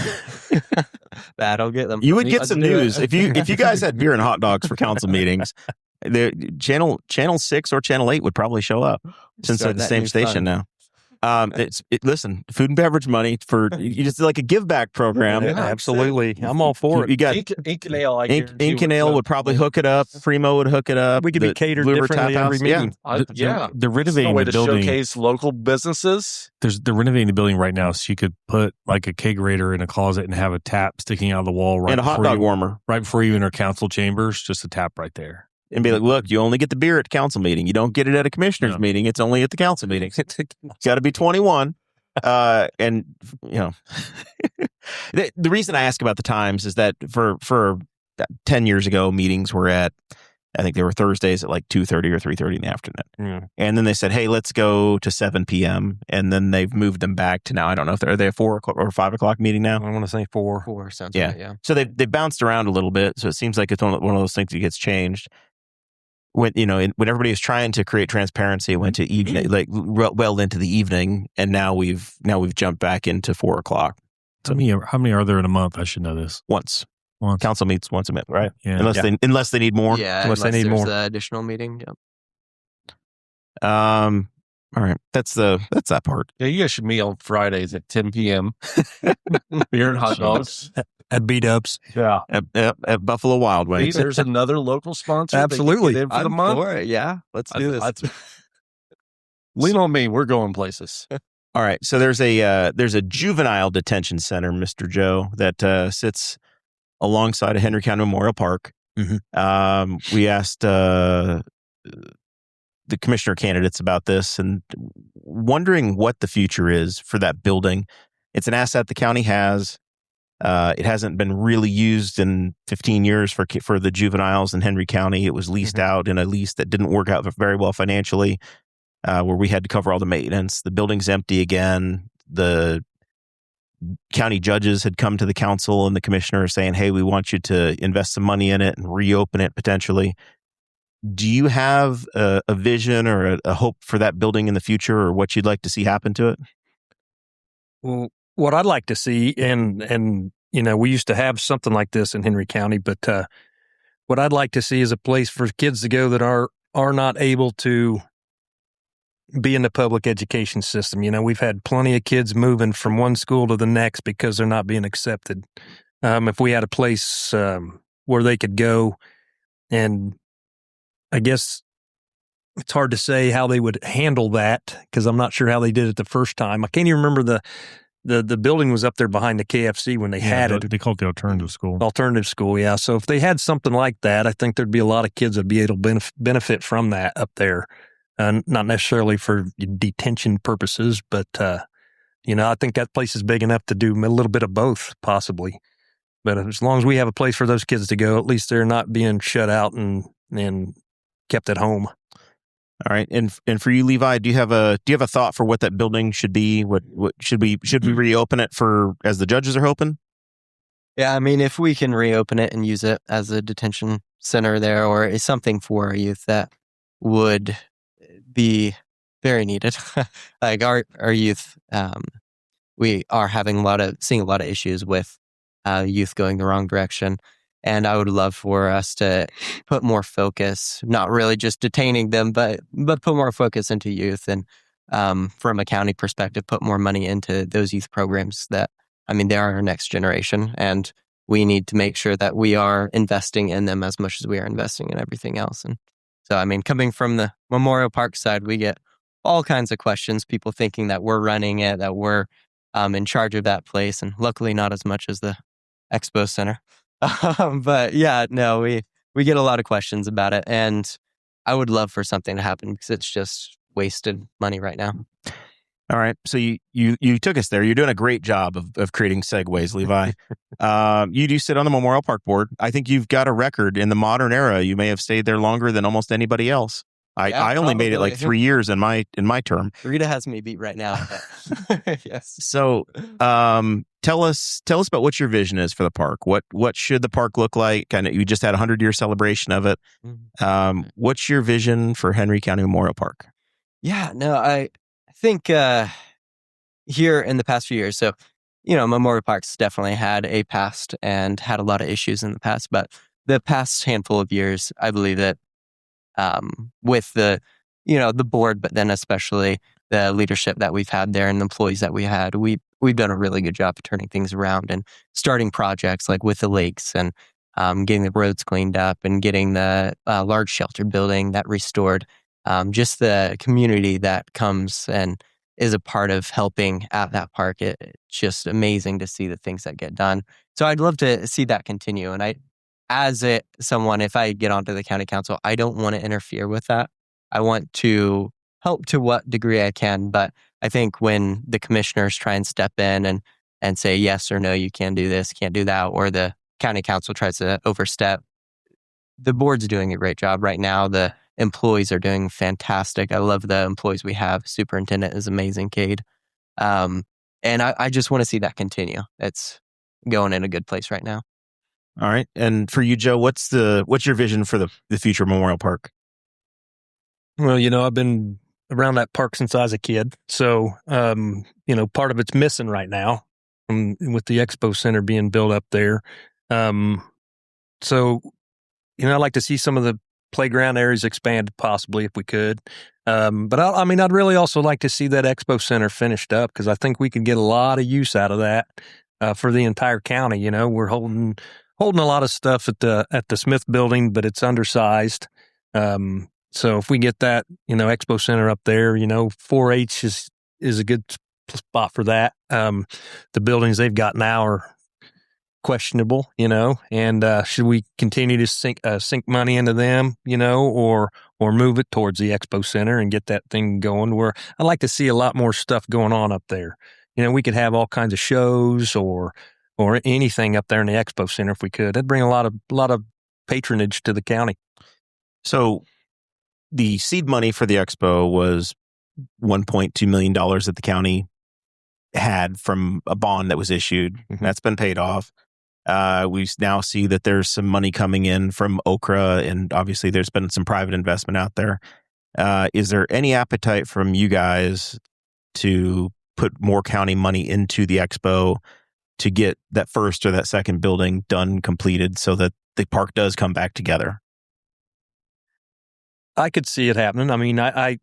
that'll get them. You would get some news if you guys had beer and hot dogs for council meetings. The channel 6 or channel 8 would probably show up since they're the same station now. Listen, food and beverage money for you just like a give back program. Yeah, absolutely. I'm all for it. You got Ink and Ale. Ink and Ale would probably hook it up. Primo would hook it up. We could be catered differently every meeting. Yeah. They're renovating a way the to building. showcase local businesses. They're renovating the building right now, so you could put like a kegerator in a closet and have a tap sticking out of the wall right and a hot dog warmer right before you enter council chambers. Just a tap right there. And be like, look, you only get the beer at the council meeting. You don't get it at a commissioner's meeting. It's only at the council meeting. It's got to be 21. And the reason I ask about the times is that for 10 years ago, meetings were at, I think they were Thursdays at like 2:30 or 3:30 in the afternoon. Yeah. And then they said, hey, let's go to 7 p.m. And then they've moved them back to now. I don't know if they're a 4 o'clock or 5 o'clock meeting now. I want to say 4. 4 sounds Yeah. right, yeah. So they bounced around a little bit. So it seems like it's one of those things that gets changed. When when everybody was trying to create transparency, it went to evening, like well into the evening, and now we've jumped back into 4 o'clock. How many are there in a month? I should know this. Once council meets once a month, right? Yeah. Unless they need more. Yeah, Unless they need there's more. the additional meeting. Yep. All right. That's that part. Yeah, you guys should meet on Fridays at 10 p.m. Beer and hot dogs. At B-Dubs. Yeah. At Buffalo Wild See, Wings. there's another local sponsor. Absolutely. They can get in for the I'm month. for it. Yeah, let's do this. Lean on me. We're going places. All right. So there's a juvenile detention center, Mr. Joe, that sits alongside of Henry County Memorial Park. Mm-hmm. We asked the commissioner candidates about this and wondering what the future is for that building. It's an asset the county has. It hasn't been really used in 15 years for the juveniles in Henry County. It was leased out in a lease that didn't work out very well financially, where we had to cover all the maintenance. The building's empty again. The county judges had come to the council and the commissioner saying, hey, we want you to invest some money in it and reopen it potentially. Do you have a vision or a hope for that building in the future, or what you'd like to see happen to it? Well, what I'd like to see, and we used to have something like this in Henry County, but what I'd like to see is a place for kids to go that are not able to be in the public education system. We've had plenty of kids moving from one school to the next because they're not being accepted. If we had a place where they could go, and I guess it's hard to say how they would handle that because I'm not sure how they did it the first time. I can't even remember the building was up there behind the KFC when they had it. They call it the alternative school. Alternative school, yeah. So if they had something like that, I think there'd be a lot of kids that'd be able to benefit from that up there. Not necessarily for detention purposes, but, I think that place is big enough to do a little bit of both, possibly. But as long as we have a place for those kids to go, at least they're not being shut out and kept at home. All right, and for you, Levi, do you have a thought for what that building should be? What should we reopen it for, as the judges are hoping? Yeah, I mean, if we can reopen it and use it as a detention center there, or is something for our youth, that would be very needed. Like our youth, we are seeing a lot of issues with youth going the wrong direction. And I would love for us to put more focus, not really just detaining them, but put more focus into youth, and from a county perspective, put more money into those youth programs they are our next generation, and we need to make sure that we are investing in them as much as we are investing in everything else. And so, coming from the Memorial Park side, we get all kinds of questions, people thinking that we're running it, that we're in charge of that place, and luckily not as much as the Expo Center. But yeah, no, we get a lot of questions about it, and I would love for something to happen because it's just wasted money right now. All right, so you took us there. You're doing a great job of creating segues, Levi. You do sit on the Memorial Park Board. I think you've got a record in the modern era. You may have stayed there longer than almost anybody else. I only made it like 3 years in my term. Rita has me beat right now. Yes. So, tell us about what your vision is for the park. What should the park look like? You just had a 100-year celebration of it. What's your vision for Henry County Memorial Park? Yeah, no, I think here in the past few years, so Memorial Park's definitely had a past and had a lot of issues in the past, but the past handful of years, I believe that with the board, but then especially the leadership that we've had there and the employees that we had, we've done a really good job of turning things around and starting projects like with the lakes and getting the roads cleaned up and getting the large shelter building that restored. Just the community that comes and is a part of helping at that park. It's just amazing to see the things that get done. So I'd love to see that continue. And if I get onto the county council, I don't want to interfere with that. I want to help to what degree I can. But I think when the commissioners try and step in and say yes or no, you can't do this, can't do that, or the county council tries to overstep, the board's doing a great job right now. The employees are doing fantastic. I love the employees we have. Superintendent is amazing, Cade. And I just want to see that continue. It's going in a good place right now. All right. And for you, Joe, what's your vision for the future Memorial Park? Well, I've been around that park since I was a kid. So, part of it's missing right now with the Expo Center being built up there. So, I'd like to see some of the playground areas expanded possibly if we could. But I'd really also like to see that Expo Center finished up because I think we could get a lot of use out of that for the entire county. We're holding a lot of stuff at the Smith building, but it's undersized. So if we get that, Expo Center up there, 4-H is a good spot for that. The buildings they've got now are questionable, and should we continue to sink money into them, or move it towards the Expo Center and get that thing going where I'd like to see a lot more stuff going on up there. We could have all kinds of shows or anything up there in the Expo Center if we could. That'd bring a lot of patronage to the county. So the seed money for the Expo was $1.2 million that the county had from a bond that was issued. Mm-hmm. That's been paid off. We now see that there's some money coming in from Okra, and obviously there's been some private investment out there. Is there any appetite from you guys to put more county money into the Expo to get that first or that second building done, completed, so that the park does come back together? I could see it happening. I mean, I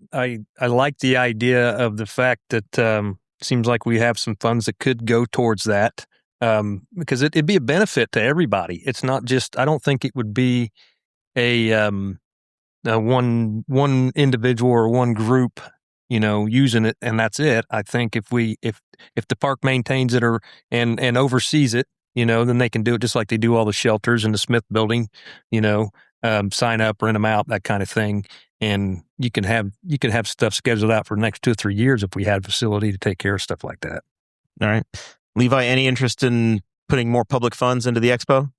like the idea of the fact that seems like we have some funds that could go towards that, because it'd be a benefit to everybody. It's not just. I don't think it would be a one individual or one group, using it and that's it. I think if the park maintains it and oversees it, then they can do it just like they do all the shelters in the Smith building, sign up, rent them out, that kind of thing. And you can have stuff scheduled out for the next 2 or 3 years if we had a facility to take care of stuff like that. All right. Levi, any interest in putting more public funds into the expo?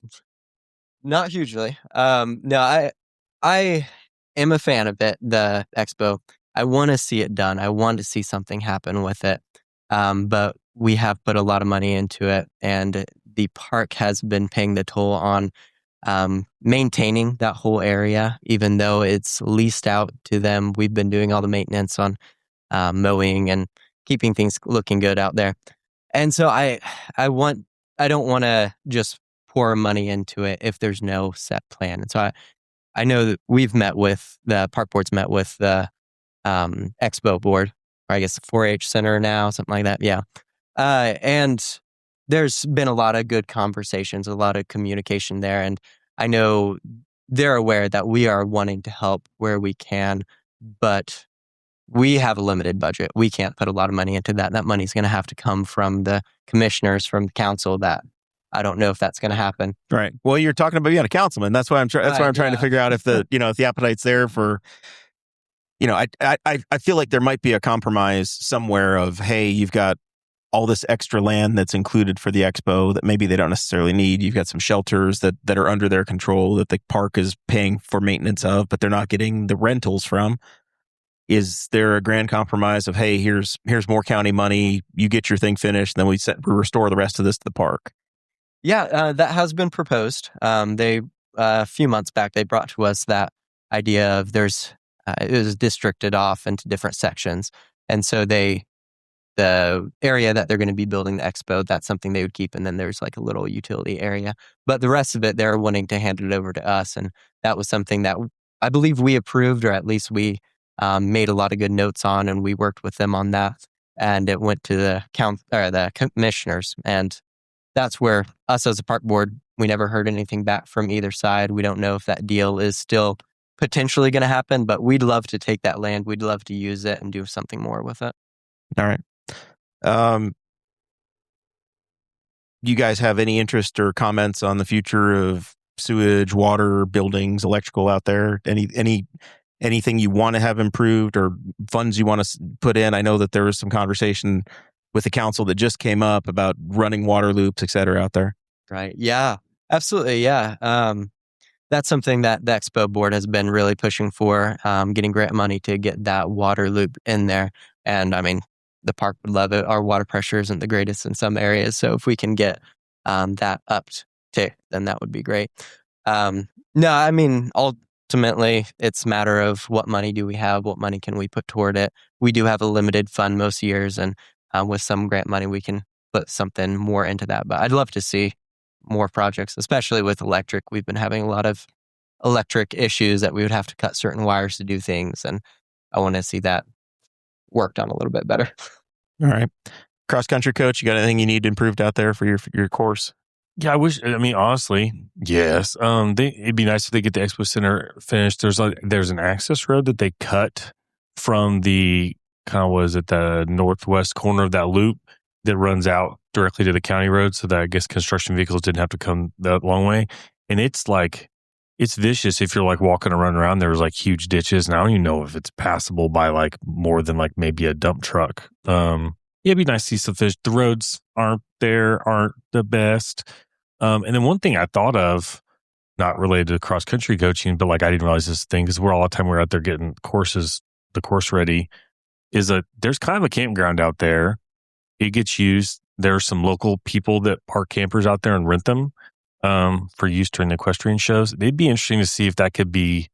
Not hugely. No, I am a fan of it, the expo. I want to see it done. I want to see something happen with it. But we have put a lot of money into it, and the park has been paying the toll on maintaining that whole area, even though it's leased out to them. We've been doing all the maintenance on mowing and keeping things looking good out there. And so I don't want to just pour money into it if there's no set plan. And so I know that we've met with the park board's met with the Expo board, or I guess the 4-H center now, something like that. Yeah. And there's been a lot of good conversations, a lot of communication there. And I know they're aware that we are wanting to help where we can, but we have a limited budget. We can't put a lot of money into that. That money's going to have to come from the commissioners, from the council. That I don't know if that's going to happen. Right. Well, you're talking about being a councilman. That's why I'm trying to figure out if if the appetite's there for, I feel like there might be a compromise somewhere of, hey, you've got all this extra land that's included for the expo that maybe they don't necessarily need. You've got some shelters that are under their control that the park is paying for maintenance of, but they're not getting the rentals from. Is there a grand compromise of, hey, here's more county money, you get your thing finished, and then we restore the rest of this to the park? Yeah, that has been proposed. They a few months back, they brought to us that idea of it was districted off into different sections. And so the area that they're going to be building the expo, that's something they would keep. And then there's like a little utility area. But the rest of it, they're wanting to hand it over to us. And that was something that I believe we approved, or at least we made a lot of good notes on, and we worked with them on that. And it went to the commissioners. And that's where us as a park board, we never heard anything back from either side. We don't know if that deal is still potentially going to happen, but we'd love to take that land. We'd love to use it and do something more with it. All right. Do you guys have any interest or comments on the future of sewage, water, buildings, electrical out there? Anything you want to have improved or funds you want to put in? I know that there was some conversation with the council that just came up about running water loops, et cetera, out there. Right. Yeah, absolutely. Yeah. That's something that the Expo board has been really pushing for, getting grant money to get that water loop in there. And I mean, the park would love it. Our water pressure isn't the greatest in some areas. So if we can get that upped too, then that would be great. No, I mean, ultimately, it's a matter of what money do we have? What money can we put toward it? We do have a limited fund most years, and with some grant money, we can put something more into that. But I'd love to see more projects, especially with electric. We've been having a lot of electric issues that we would have to cut certain wires to do things. And I want to see that worked on a little bit better. All right. Cross country coach, you got anything you need improved out there for your course? Yeah, honestly, yes. It'd be nice if they get the Expo Center finished. There's an access road that they cut from the the northwest corner of that loop that runs out directly to the county road, so that I guess construction vehicles didn't have to come that long way. And it's vicious if you're walking or running around. There's huge ditches, and I don't even know if it's passable by more than maybe a dump truck. It'd be nice to see some fish. The roads aren't the best. And then one thing I thought of, not related to cross country coaching, but I didn't realize this thing, because all the time we're out there getting the course ready, is there's kind of a campground out there. It gets used. There are some local people that park campers out there and rent them for use during the equestrian shows. It'd be interesting to see if that could be,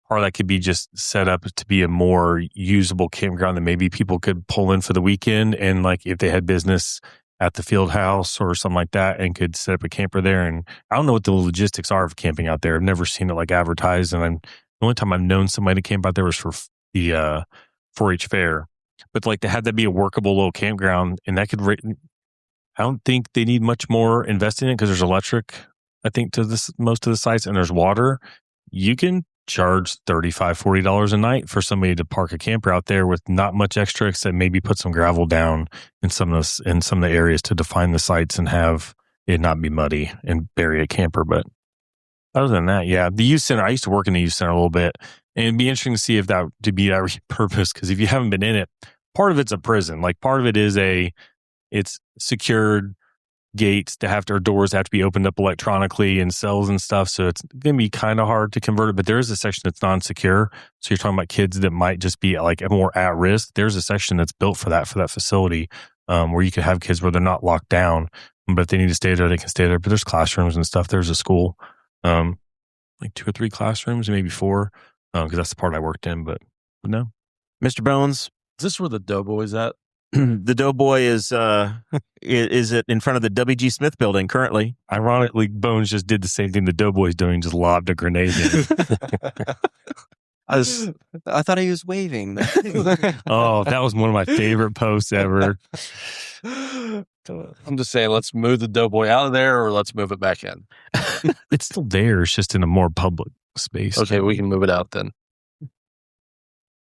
or that could be just set up to be a more usable campground that maybe people could pull in for the weekend, and if they had business at the field house or something like that, and could set up a camper there. And I don't know what the logistics are of camping out there. I've never seen it advertised, and The only time I've known somebody to camp out there was for the 4-H fair. But like to have that be a workable little campground, and that could, I don't think they need much more investing in it because there's electric, I think, to most of the sites, and there's water. You can charge $35, $40 a night for somebody to park a camper out there with not much extra, except maybe put some gravel down in some of the areas to define the sites and have it not be muddy and bury a camper. But other than that, yeah, the youth center, I used to work in the youth center a little bit, and it'd be interesting to see if that to be that repurposed, because if you haven't been in it, part of it's a prison. Like part of it is it's secured gates doors have to be opened up electronically and cells and stuff. So it's going to be kind of hard to convert it, but there is a section that's non-secure. So you're talking about kids that might just be like more at risk. There's a section that's built for that facility, where you could have kids where they're not locked down, but if they need to stay there, they can stay there. But there's classrooms and stuff. There's a school, like 2 or 3 classrooms, maybe 4, because that's the part I worked in, but no. Mr. Bones, Is this where the Doughboy's at? the Doughboy is it in front of the W.G. Smith building currently. Ironically, Bones just did the same thing the Doughboy's doing, just lobbed a grenade in. I thought he was waving. Oh, that was one of my favorite posts ever. I'm just saying, let's move the Doughboy out of there, or let's move it back in. It's still there. It's just in a more public space. Okay, we can move it out then.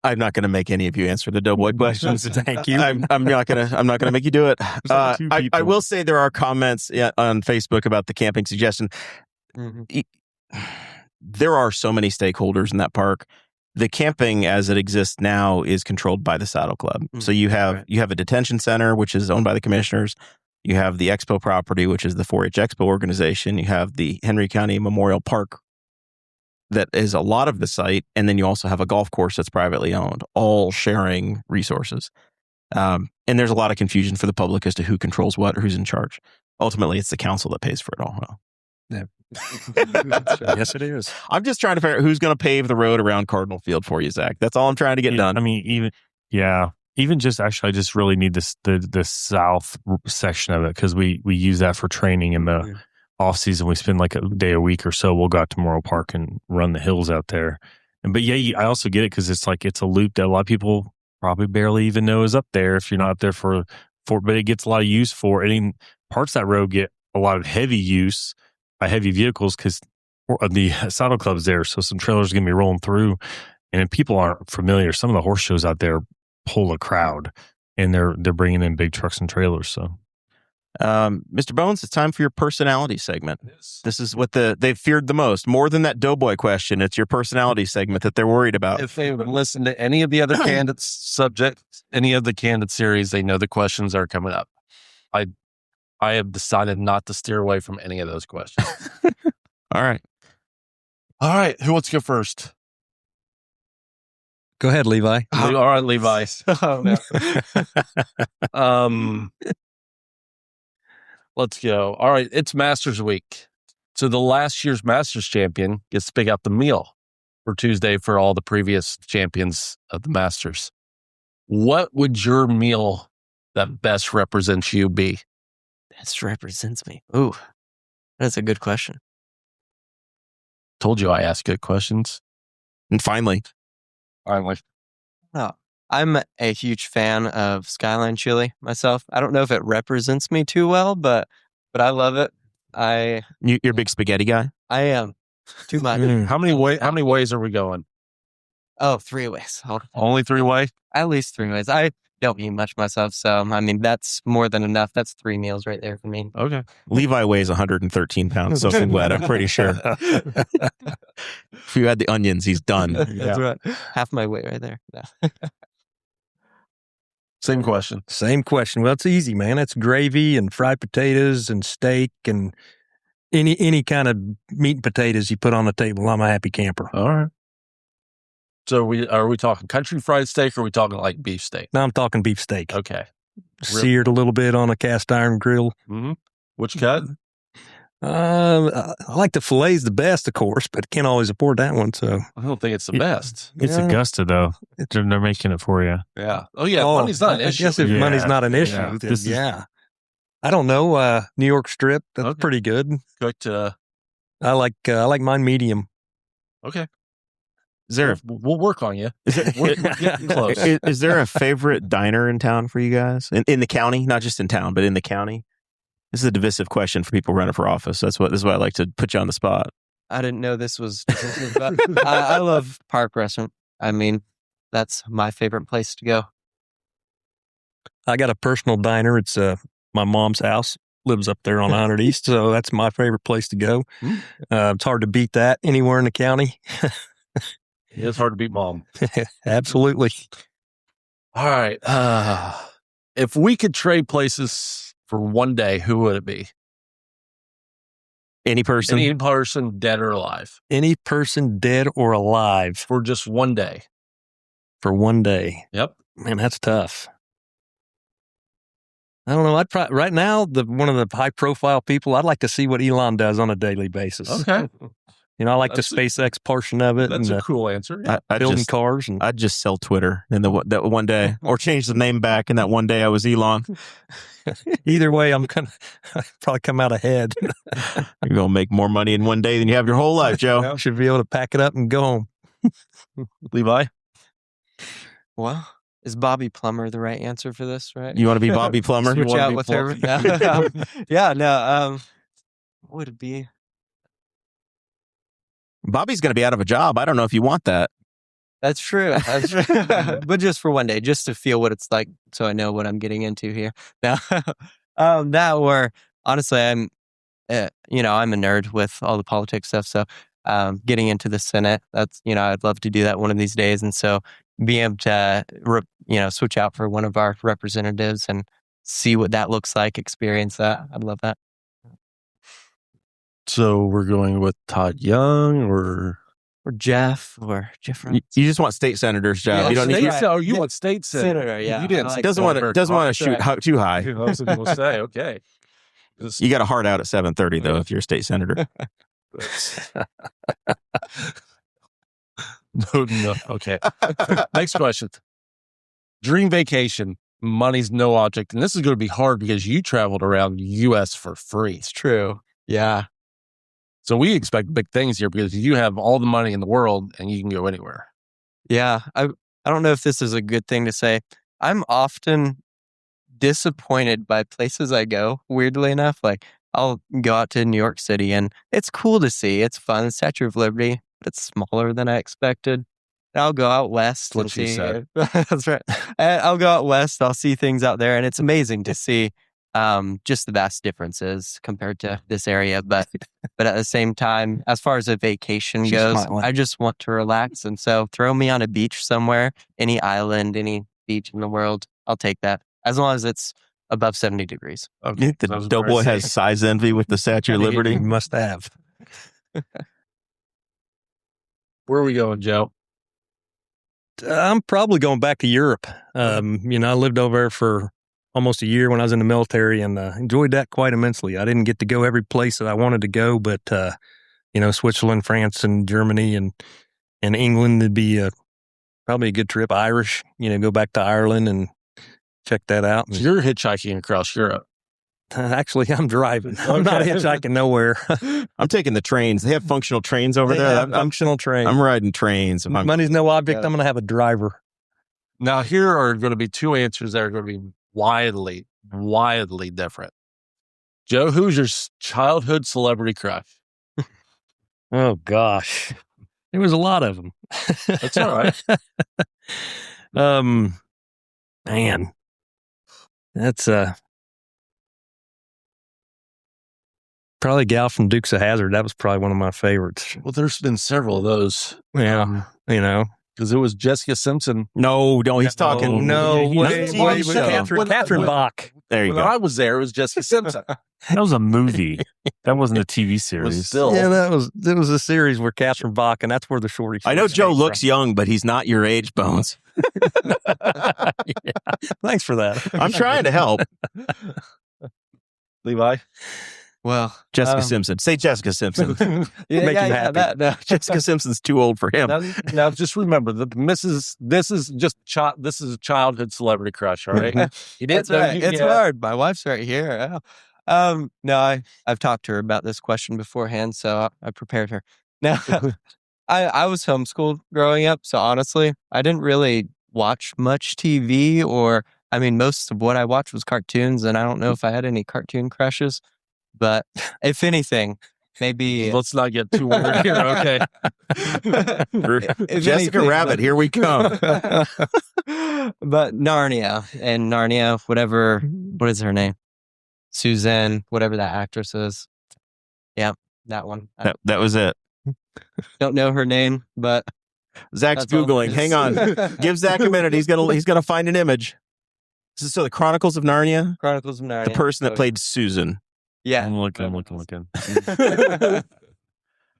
I'm not going to make any of you answer the Doughboy questions. Thank you. I'm not gonna make you do it. I will say there are comments on Facebook about the camping suggestion. Mm-hmm. There are so many stakeholders in that park. The camping as it exists now is controlled by the Saddle Club. Mm-hmm. So you have a detention center, which is owned by the commissioners. You have the Expo property, which is the 4-H Expo organization. You have the Henry County Memorial Park that is a lot of the site, and then you also have a golf course that's privately owned, all sharing resources. And there's a lot of confusion for the public as to who controls what or who's in charge. Ultimately, it's the council that pays for it all. Well, Yes, it is. I'm just trying to figure out who's going to pave the road around Cardinal Field for you, Zach. That's all I'm trying to get done. I mean, even just actually, I just really need the south section of it, because we use that for training in the off season. We spend like a day a week or so. We'll go out to Morrell Park and run the hills out there. But yeah, I also get it because it's a loop that a lot of people probably barely even know is up there if you're not up there for but it gets a lot of use for. And parts of that road get a lot of heavy use by heavy vehicles because the Saddle Club's there. So some trailers are going to be rolling through, and if people aren't familiar, some of the horse shows out there pull a crowd, and they're bringing in big trucks and trailers. So. Mr. Bones, it's time for your personality segment. Yes. This is what they've feared the most. More than that Doughboy question, it's your personality segment that they're worried about. If they would listen to any of the other candidates' subjects, any of the candidate series, they know the questions are coming up. I have decided not to steer away from any of those questions. All right. Who wants to go first? Go ahead, Levi. All right, Levi. Let's go. All right, it's Masters Week. So the last year's Masters champion gets to pick out the meal for Tuesday for all the previous champions of the Masters. What would your meal that best represents you be? Best represents me. Ooh, that's a good question. Told you I ask good questions. And finally, Oh, I'm a huge fan of Skyline chili myself. I don't know if it represents me too well, but I love it. you're a big spaghetti guy? I am too much. How many ways are we going? Oh, 3 ways. Hold on. Only 3 way? At least 3 ways. I don't eat much myself, so I mean that's more than enough. That's 3 meals right there for me. Okay. Levi weighs 113 pounds soaking wet, I'm pretty sure. If you add the onions, he's done. That's right. Half my weight right there. Yeah. Same question. Same question. Well, it's easy, man. It's gravy and fried potatoes and steak and any kind of meat and potatoes you put on the table. I'm a happy camper. All right. So are we talking country fried steak, or are we talking like beef steak? Now I'm talking beef steak. Okay. Seared a little bit on a cast iron grill. Mm-hmm. Which cut? I like the fillets the best, of course, but can't always afford that one. So I don't think it's the best. It's Augusta, though. They're making it for you. Yeah. Oh, yeah. Money's not an issue. I guess if money's not an issue, Yeah. then I don't know. New York strip, that's pretty good. Cooked. I like mine medium. Okay. Is there We'll work on you. we're getting close. is there a favorite diner in town for you guys in the county? Not just in town, but in the county. This is a divisive question for people running for office. This is why I like to put you on the spot. I didn't know this was. But I love Park Restaurant. I mean, that's my favorite place to go. I got a personal diner. It's my mom's house. Lives up there on 100 East, so that's my favorite place to go. It's hard to beat that anywhere in the county. It's hard to beat Mom. Absolutely. All right. If we could trade places for one day, who would it be? Any person? Any person, dead or alive, Any person dead or alive for just one day. for one day. Yep. Man, that's tough. I don't know. I'd right now, one of the high profile people, I'd like to see what Elon does on a daily basis. Okay. You know, I like the SpaceX portion of it. That's and a cool answer. Yeah. building cars. And I'd just sell Twitter and that one day, or change the name back. And that one day I was Elon. either way, I'm gonna probably come out ahead. You're gonna make more money in one day than you have your whole life, Joe. Should be able to pack it up and go home. Levi? Well, is Bobby Plummer the right answer for this, right? You want to be Bobby Plummer? Switch out with her. Yeah, no. What would it be? Bobby's going to be out of a job. I don't know if you want that. That's true. That's true. But just for one day, just to feel what it's like, so I know what I'm getting into here. Now, that or honestly, I'm a nerd with all the politics stuff. So, getting into the Senate, that's I'd love to do that one of these days. And so, being able to switch out for one of our representatives and see what that looks like, experience that. I'd love that. So we're going with Todd Young or Jeff or Jeffrey. You just want state senators, Joe. Yeah, you don't need. state- you want state Senator, yeah. You didn't. I Doesn't want to shoot too high. I was going to say, okay. You got a heart out at 7:30 though if you're a state senator. No. Okay. Next question. Dream vacation. Money's no object. And this is going to be hard because you traveled around the U.S. for free. It's true. Yeah. So we expect big things here because you have all the money in the world and you can go anywhere. Yeah. I don't know if this is a good thing to say. I'm often disappointed by places I go, weirdly enough. Like, I'll go out to New York City and it's cool to see. It's fun. The Statue of Liberty, but it's smaller than I expected. And I'll go out west. That's what she said. That's right. And I'll go out west. I'll see things out there, and it's amazing to see just the vast differences compared to this area. But at the same time, as far as a vacation goes, I just want to relax. And so throw me on a beach somewhere, any island, any beach in the world. I'll take that as long as it's above 70 degrees. Okay. The doughboy has size envy with the Statue of Liberty. Must have. Where are we going, Joe? I'm probably going back to Europe. I lived over there for almost a year when I was in the military and enjoyed that quite immensely. I didn't get to go every place that I wanted to go, but Switzerland, France, and Germany and England would be probably a good trip. Irish, go back to Ireland and check that out. So you're hitchhiking across Europe. Actually, I'm driving. I'm not hitchhiking nowhere. I'm taking the trains. They have functional trains over there. Functional trains. I'm riding trains. Money's no object. I'm going to have a driver. Now, here are going to be two answers that are going to be wildly, wildly different. Joe, who's your childhood celebrity crush? Oh, gosh. There was a lot of them. That's all right. Man, that's probably a gal from Dukes of Hazzard. That was probably one of my favorites. Well, there's been several of those. Yeah, because it was Jessica Simpson. No, he's talking. Catherine Bach. There you when go. I was there, it was Jessica Simpson. That was a movie. That wasn't a TV series. Still, Yeah, it was a series where Catherine Bach, and that's where the shorty. I know Joe looks young, but he's not your age, Bones. Yeah. Thanks for that. I'm trying to help. Levi. Well, Jessica Simpson. Say Jessica Simpson. Make him happy. Jessica Simpson's too old for him. Now, just remember that this is a childhood celebrity crush. All right, That's right. It's hard. My wife's right here. No, I've talked to her about this question beforehand, so I prepared her. Now, I was homeschooled growing up, so honestly, I didn't really watch much TV most of what I watched was cartoons, and I don't know if I had any cartoon crushes, but if anything, maybe Let's not get too weird here, okay? if Jessica anything, Rabbit, here we come. but Narnia, what is her name? Suzanne, whatever that actress is. Yeah, that one. I That was it. don't know her name, but Zach's that's all. Googling. Hang on. Give Zach a minute. He's gonna find an image. So the Chronicles of Narnia, Chronicles of Narnia. the person that Oh, played Susan. Yeah. I'm looking.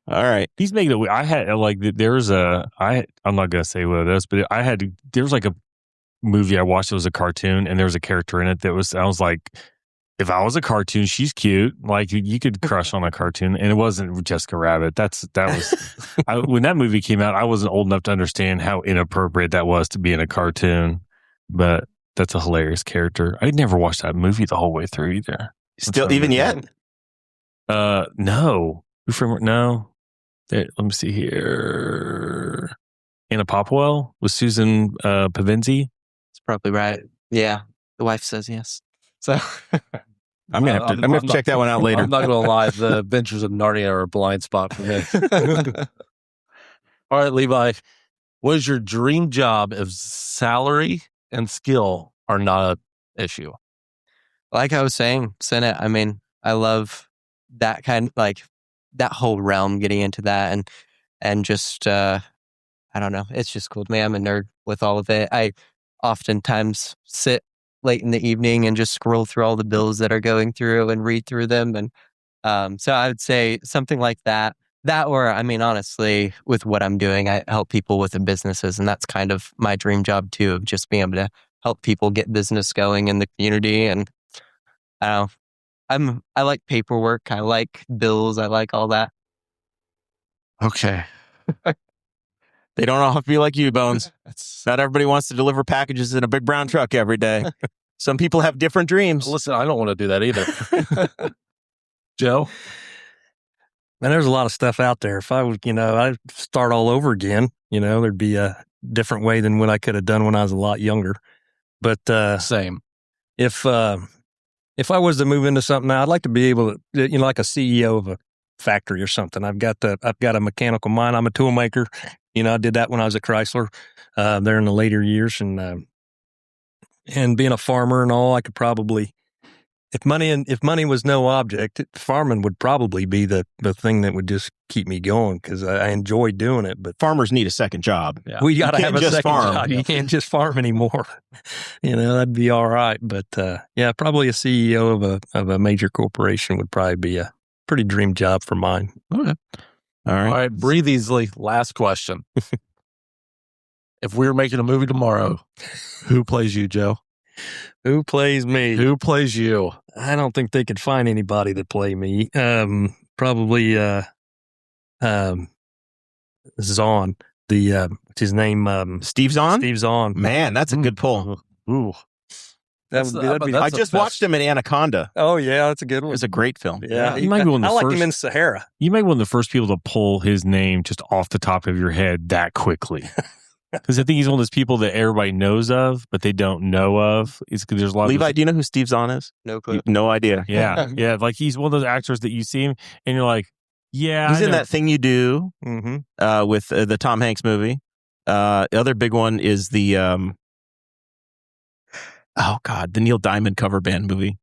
All right. He's making it. I had I'm not gonna say what it is, but there was like a movie I watched. It was a cartoon, and there was a character in it I was like, if I was a cartoon, she's cute. Like you could crush on a cartoon, and it wasn't Jessica Rabbit. That was when that movie came out. I wasn't old enough to understand how inappropriate that was to be in a cartoon, but that's a hilarious character. I never watched that movie the whole way through either. Still, even yet? No. No. Let me see here. Anna Popwell with Susan Pavinzi. It's probably right. Yeah. The wife says yes. So I'm gonna have to check that one out later. I'm not going to lie. The Adventures of Narnia are a blind spot for me. All right, Levi, what is your dream job if salary and skill are not an issue? like I was saying, Senate, I love that that whole realm, getting into that and just, I don't know. It's just cool to me. I'm a nerd with all of it. I oftentimes sit late in the evening and just scroll through all the bills that are going through and read through them. And so I would say something like that. Or, honestly, with what I'm doing, I help people with the businesses, and that's kind of my dream job too, of just being able to help people get business going in the community. And I don't know, I like paperwork, I like bills, I like all that. Okay. They don't all have to be like you, Bones. Not everybody wants to deliver packages in a big brown truck every day. Some people have different dreams. Listen, I don't want to do that either. Joe? Man, there's a lot of stuff out there. If I was, I'd start all over again, there'd be a different way than what I could have done when I was a lot younger. But Same. if I was to move into something now, I'd like to be able to, like a CEO of a factory or something. I've got a mechanical mind. I'm a tool maker. I did that when I was at Chrysler, there in the later years, and being a farmer and all, I could probably, if money was no object, farming would probably be the thing that would just keep me going, because I enjoy doing it. But Farmers need a second job. Yeah. we got to You have can't a just second farm. job. You can't just farm anymore. That'd be all right. But probably a CEO of a major corporation would probably be a pretty dream job for mine. Okay. All right. All right, breathe easily. Last question. If we were making a movie tomorrow, who plays you, Joe? Who plays me? Who plays you? I don't think they could find anybody to play me. Probably Zahn. What's his name? Steve Zahn? Steve Zahn. Man, that's a good pull. Ooh. That'd be. I just watched him in Anaconda. Oh yeah, that's a good It one. was a great film. Yeah, You might be one of the I like first- him in Sahara. You may be one of the first people to pull his name just off the top of your head that quickly. Because I think he's one of those people that everybody knows of, but they don't know of. There's a lot Levi, of do you know who Steve Zahn is? No clue. No idea. yeah. Like he's one of those actors that you see him and you're like, yeah. He's I in know. That Thing You Do Mm-hmm. with the Tom Hanks movie. The other big one is the the Neil Diamond cover band movie.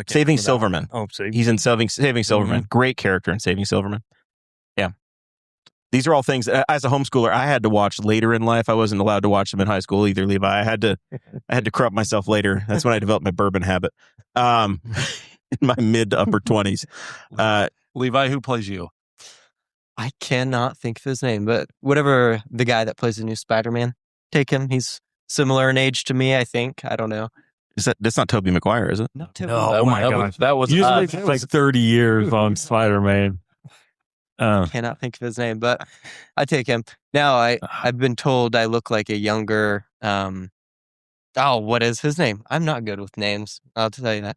Saving Silverman. Oh, Saving. He's in Saving Silverman. Great character in Saving Silverman. Yeah. These are all things, as a homeschooler, I had to watch later in life. I wasn't allowed to watch them in high school either, Levi. I had to corrupt myself later. That's when I developed my bourbon habit. In my mid to upper 20s. Levi, who plays you? I cannot think of his name, but whatever the guy that plays the new Spider-Man, take him. He's similar in age to me, I think. I don't know. That's not Tobey Maguire, is it? Not too Oh my gosh. That was You just waited like 30 years on Spider-Man. Cannot think of his name, but I take him. Now I've been told I look like a younger. What is his name? I'm not good with names. I'll tell you that.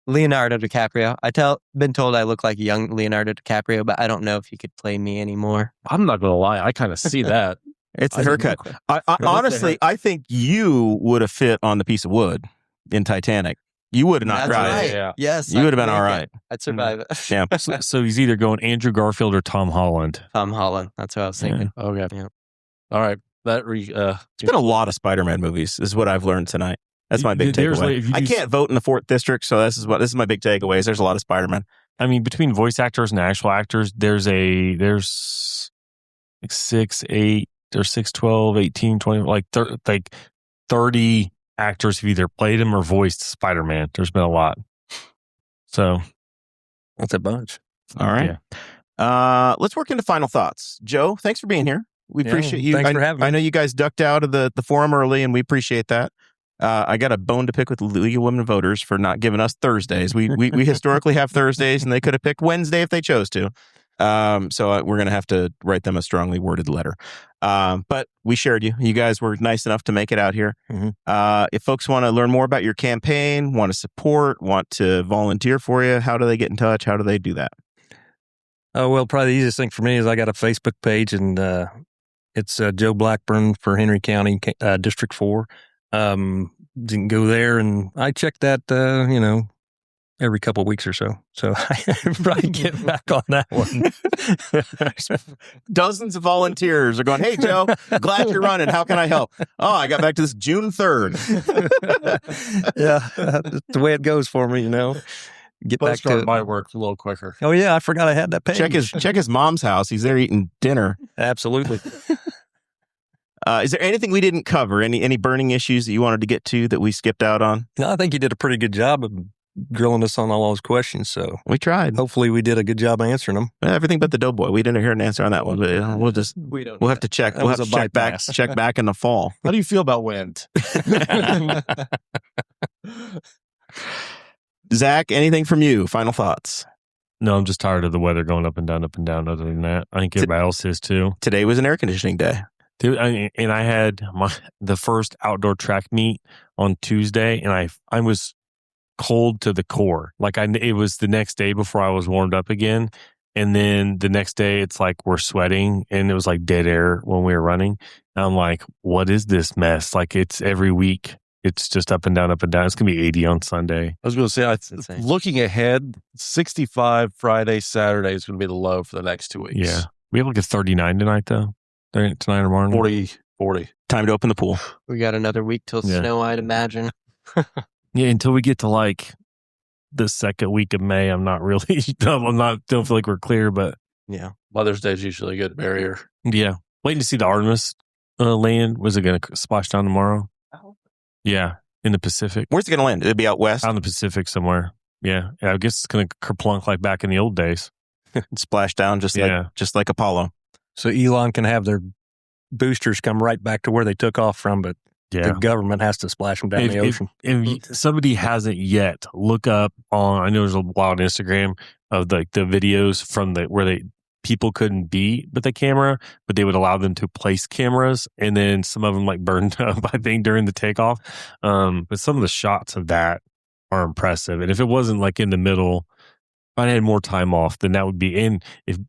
Leonardo DiCaprio. Been told I look like young Leonardo DiCaprio, but I don't know if he could play me anymore. I'm not going to lie. I kind of see that. It's the haircut. I honestly, I think you would have fit on the piece of wood in Titanic. You would have not That's cried. right. Yeah. Yes, You would have been all right. I'd survive it. Yeah. So he's either going Andrew Garfield or Tom Holland. Tom Holland. That's what I was thinking. Okay. Yeah. All right. It's been a lot of Spider-Man movies, is what I've learned tonight. That's my big There's takeaway. like- I can't vote in the 4th district, so this is my big takeaway. Is there's a lot of Spider-Man. I mean, between voice actors and actual actors, there's like 6, 8, there's 6, 12, 18, 20, like 30 actors who've either played him or voiced Spider-Man. There's been a lot. So That's a bunch. All right. Yeah. Let's work into final thoughts. Joe, thanks for being here. We Yeah, appreciate you. thanks for having me. I know you guys ducked out of the forum early, and we appreciate that. I got a bone to pick with the League of Women Voters for not giving us Thursdays. We historically have Thursdays, and they could have picked Wednesday if they chose to. So we're going to have to write them a strongly worded letter. But we shared you. You guys were nice enough to make it out here. Mm-hmm. If folks want to learn more about your campaign, want to support, want to volunteer for you, how do they get in touch? How do they do that? Well, probably the easiest thing for me is I got a Facebook page, and it's Joe Blackburn for Henry County District 4. You can go there, and I check that, every couple of weeks or so. So I probably get back on that one. Dozens of volunteers are going, "Hey, Joe, glad you're running. How can I help?" "Oh, I got back to this June 3rd. Yeah, that's the way it goes for me, Get back to Postcard it. might work a little quicker. Oh, yeah, I forgot I had that page. Check his mom's house. He's there eating dinner. Absolutely. Is there anything we didn't cover? Any burning issues that you wanted to get to that we skipped out on? No, I think you did a pretty good job of grilling us on all those questions. So We tried. hopefully we did a good job answering them. Everything but the doughboy. We didn't hear an answer on that one. But we'll have to check. That We'll was have to a check back. bypass. Check back in the fall. How do you feel about wind? Zach, anything from you? Final thoughts. No, I'm just tired of the weather going up and down, up and down. Other than that, I think everybody else is too. Today was an air conditioning day. Dude, and I had the first outdoor track meet on Tuesday, and I was cold to the core. Like it was the next day before I was warmed up again, and then the next day it's like we're sweating, and it was like dead air when we were running. And I'm like, what is this mess? Like it's every week. It's just up and down, up and down. It's gonna be 80 on Sunday. I was going to say, insane. looking ahead, 65 Friday, Saturday is going to be the low for the next 2 weeks. Yeah, we have like a 39 tonight though. Tonight or tomorrow. 40. Time to open the pool. We got another week till Yeah. snow, I'd imagine. Yeah, until we get to like the second week of May, I'm not really. Don't feel like we're clear, but Yeah. Mother's Day is usually a good barrier. yeah, waiting to see the Artemis land. Was it going to splash down tomorrow? Yeah, in the Pacific. Where's it going to land? It'll be out west. Out in the Pacific somewhere. Yeah, I guess it's going to kerplunk like back in the old days. Splash down just Yeah. like Apollo. So Elon can have their boosters come right back to where they took off from, but Yeah. the government has to splash them down the ocean. If somebody hasn't yet, look up on. I know there's a lot on Instagram of the videos from where people couldn't be with the camera, but they would allow them to place cameras, and then some of them like burned up, I think, during the takeoff. But some of the shots of that are impressive. And if it wasn't like in the middle, if I had more time off, then that would be in.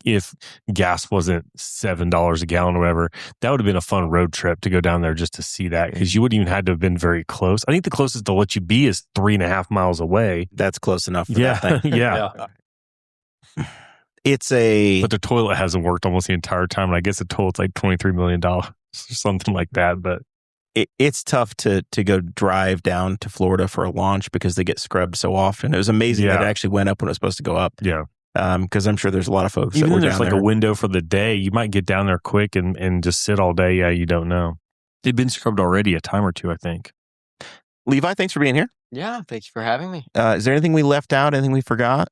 If gas wasn't $7 a gallon or whatever, that would have been a fun road trip to go down there just to see that, because you wouldn't even had to have been very close. I think the closest they'll let you be is 3.5 miles away. That's close enough for Yeah, that thing. yeah. It's a But the toilet hasn't worked almost the entire time, and I guess the toilet's like $23 million or something like that. But it's tough to go drive down to Florida for a launch because they get scrubbed so often. It was amazing that it actually went up when it was supposed to go up. yeah, Because I'm sure there's a lot of folks even that though were there's down like there. a window for the day, you might get down there quick and just sit all day. Yeah, you don't know. They've been scrubbed already a time or two, I think. Levi, thanks for being here. Yeah. Thank you for having me. Is there anything we left out? Anything we forgot?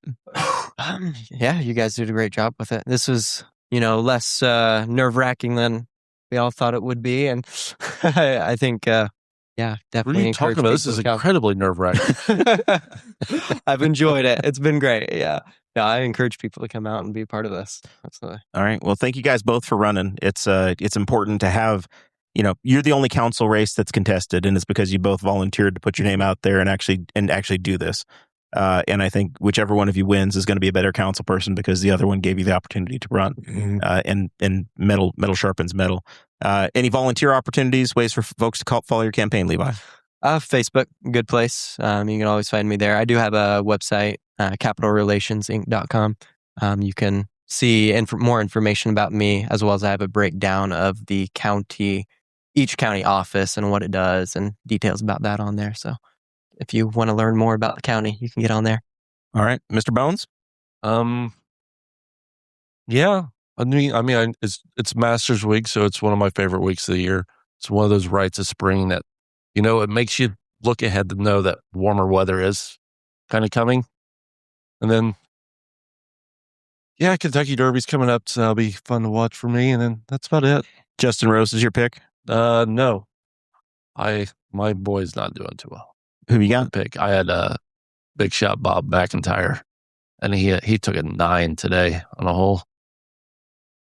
Yeah, you guys did a great job with it. This was, less nerve-wracking than we all thought it would be. And I think, What definitely are you talking encourage about? This people is to come. incredibly nerve-wracking. I've enjoyed it. It's been great. Yeah. No, I encourage people to come out and be a part of this. Absolutely. All right. Well, thank you guys both for running. It's important to have, you're the only council race that's contested, and it's because you both volunteered to put your name out there and actually do this. And I think whichever one of you wins is going to be a better council person because the other one gave you the opportunity to run. And metal sharpens metal. Any volunteer opportunities, ways for folks to follow your campaign, Levi? Facebook, good place. You can always find me there. I do have a website, capitalrelationsinc.com. You can see more information about me, as well as I have a breakdown of the each county office and what it does and details about that on there. So if you want to learn more about the county, you can get on there. All right. Mr. Bones? Yeah. I mean, it's Masters Week, so it's one of my favorite weeks of the year. It's one of those rites of spring that, it makes you look ahead to know that warmer weather is kind of coming. And then, Kentucky Derby's coming up, so that'll be fun to watch for me. And then that's about it. Justin Rose is your pick? No. My boy's not doing too well. Who you got? Pick. I had Big Shot Bob McIntyre, and he took a 9 today on a hole.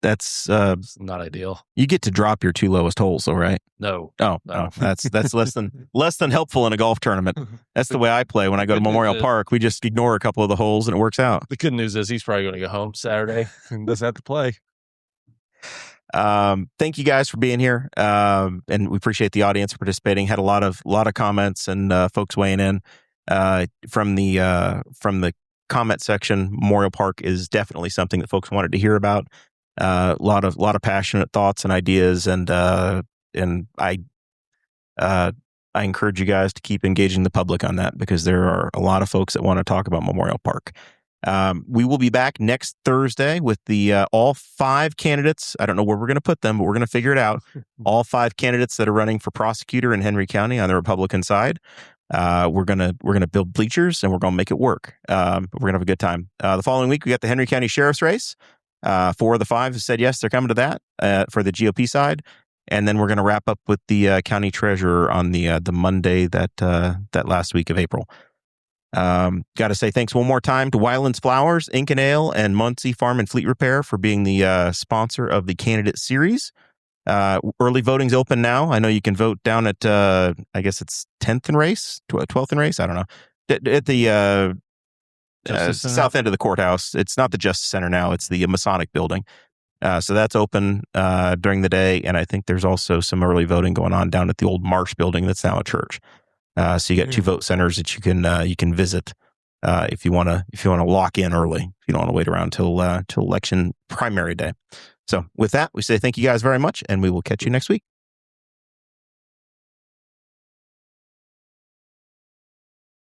That's it's not ideal. You get to drop your 2 lowest holes, though, right? No. Oh, that's less than helpful in a golf tournament. That's the way I play when I go to Memorial Park. We just ignore a couple of the holes and it works out. The good news is he's probably going to go home Saturday and doesn't have to play. Thank you guys for being here, and we appreciate the audience for participating. Had a lot of comments and folks weighing in from the comment section. Memorial Park is definitely something that folks wanted to hear about. A lot of passionate thoughts and ideas, and I encourage you guys to keep engaging the public on that because there are a lot of folks that want to talk about Memorial Park. We will be back next Thursday with the all 5 candidates. I don't know where we're going to put them, but we're going to figure it out. All 5 candidates that are running for prosecutor in Henry County on the Republican side. We're gonna build bleachers and we're gonna make it work. We're gonna have a good time. The following week we got the Henry County Sheriff's race. 4 of the 5 have said yes, they're coming to that for the GOP side. And then we're going to wrap up with the county treasurer on the Monday that last week of April. Got to say thanks one more time to Wyland's Flowers, Ink and Ale, and Muncie Farm and Fleet Repair for being the sponsor of the candidate series. Early voting's open now. I know you can vote down at I guess it's 10th and race, 12th and race. I don't know. At the south end of the courthouse. It's not the Justice Center now. It's the Masonic building. So that's open during the day, and I think there's also some early voting going on down at the old Marsh building that's now a church. So you got 2 vote centers that you can visit if you want to lock in early. If you don't want to wait around till election primary day. So with that, we say thank you guys very much, and we will catch you next week.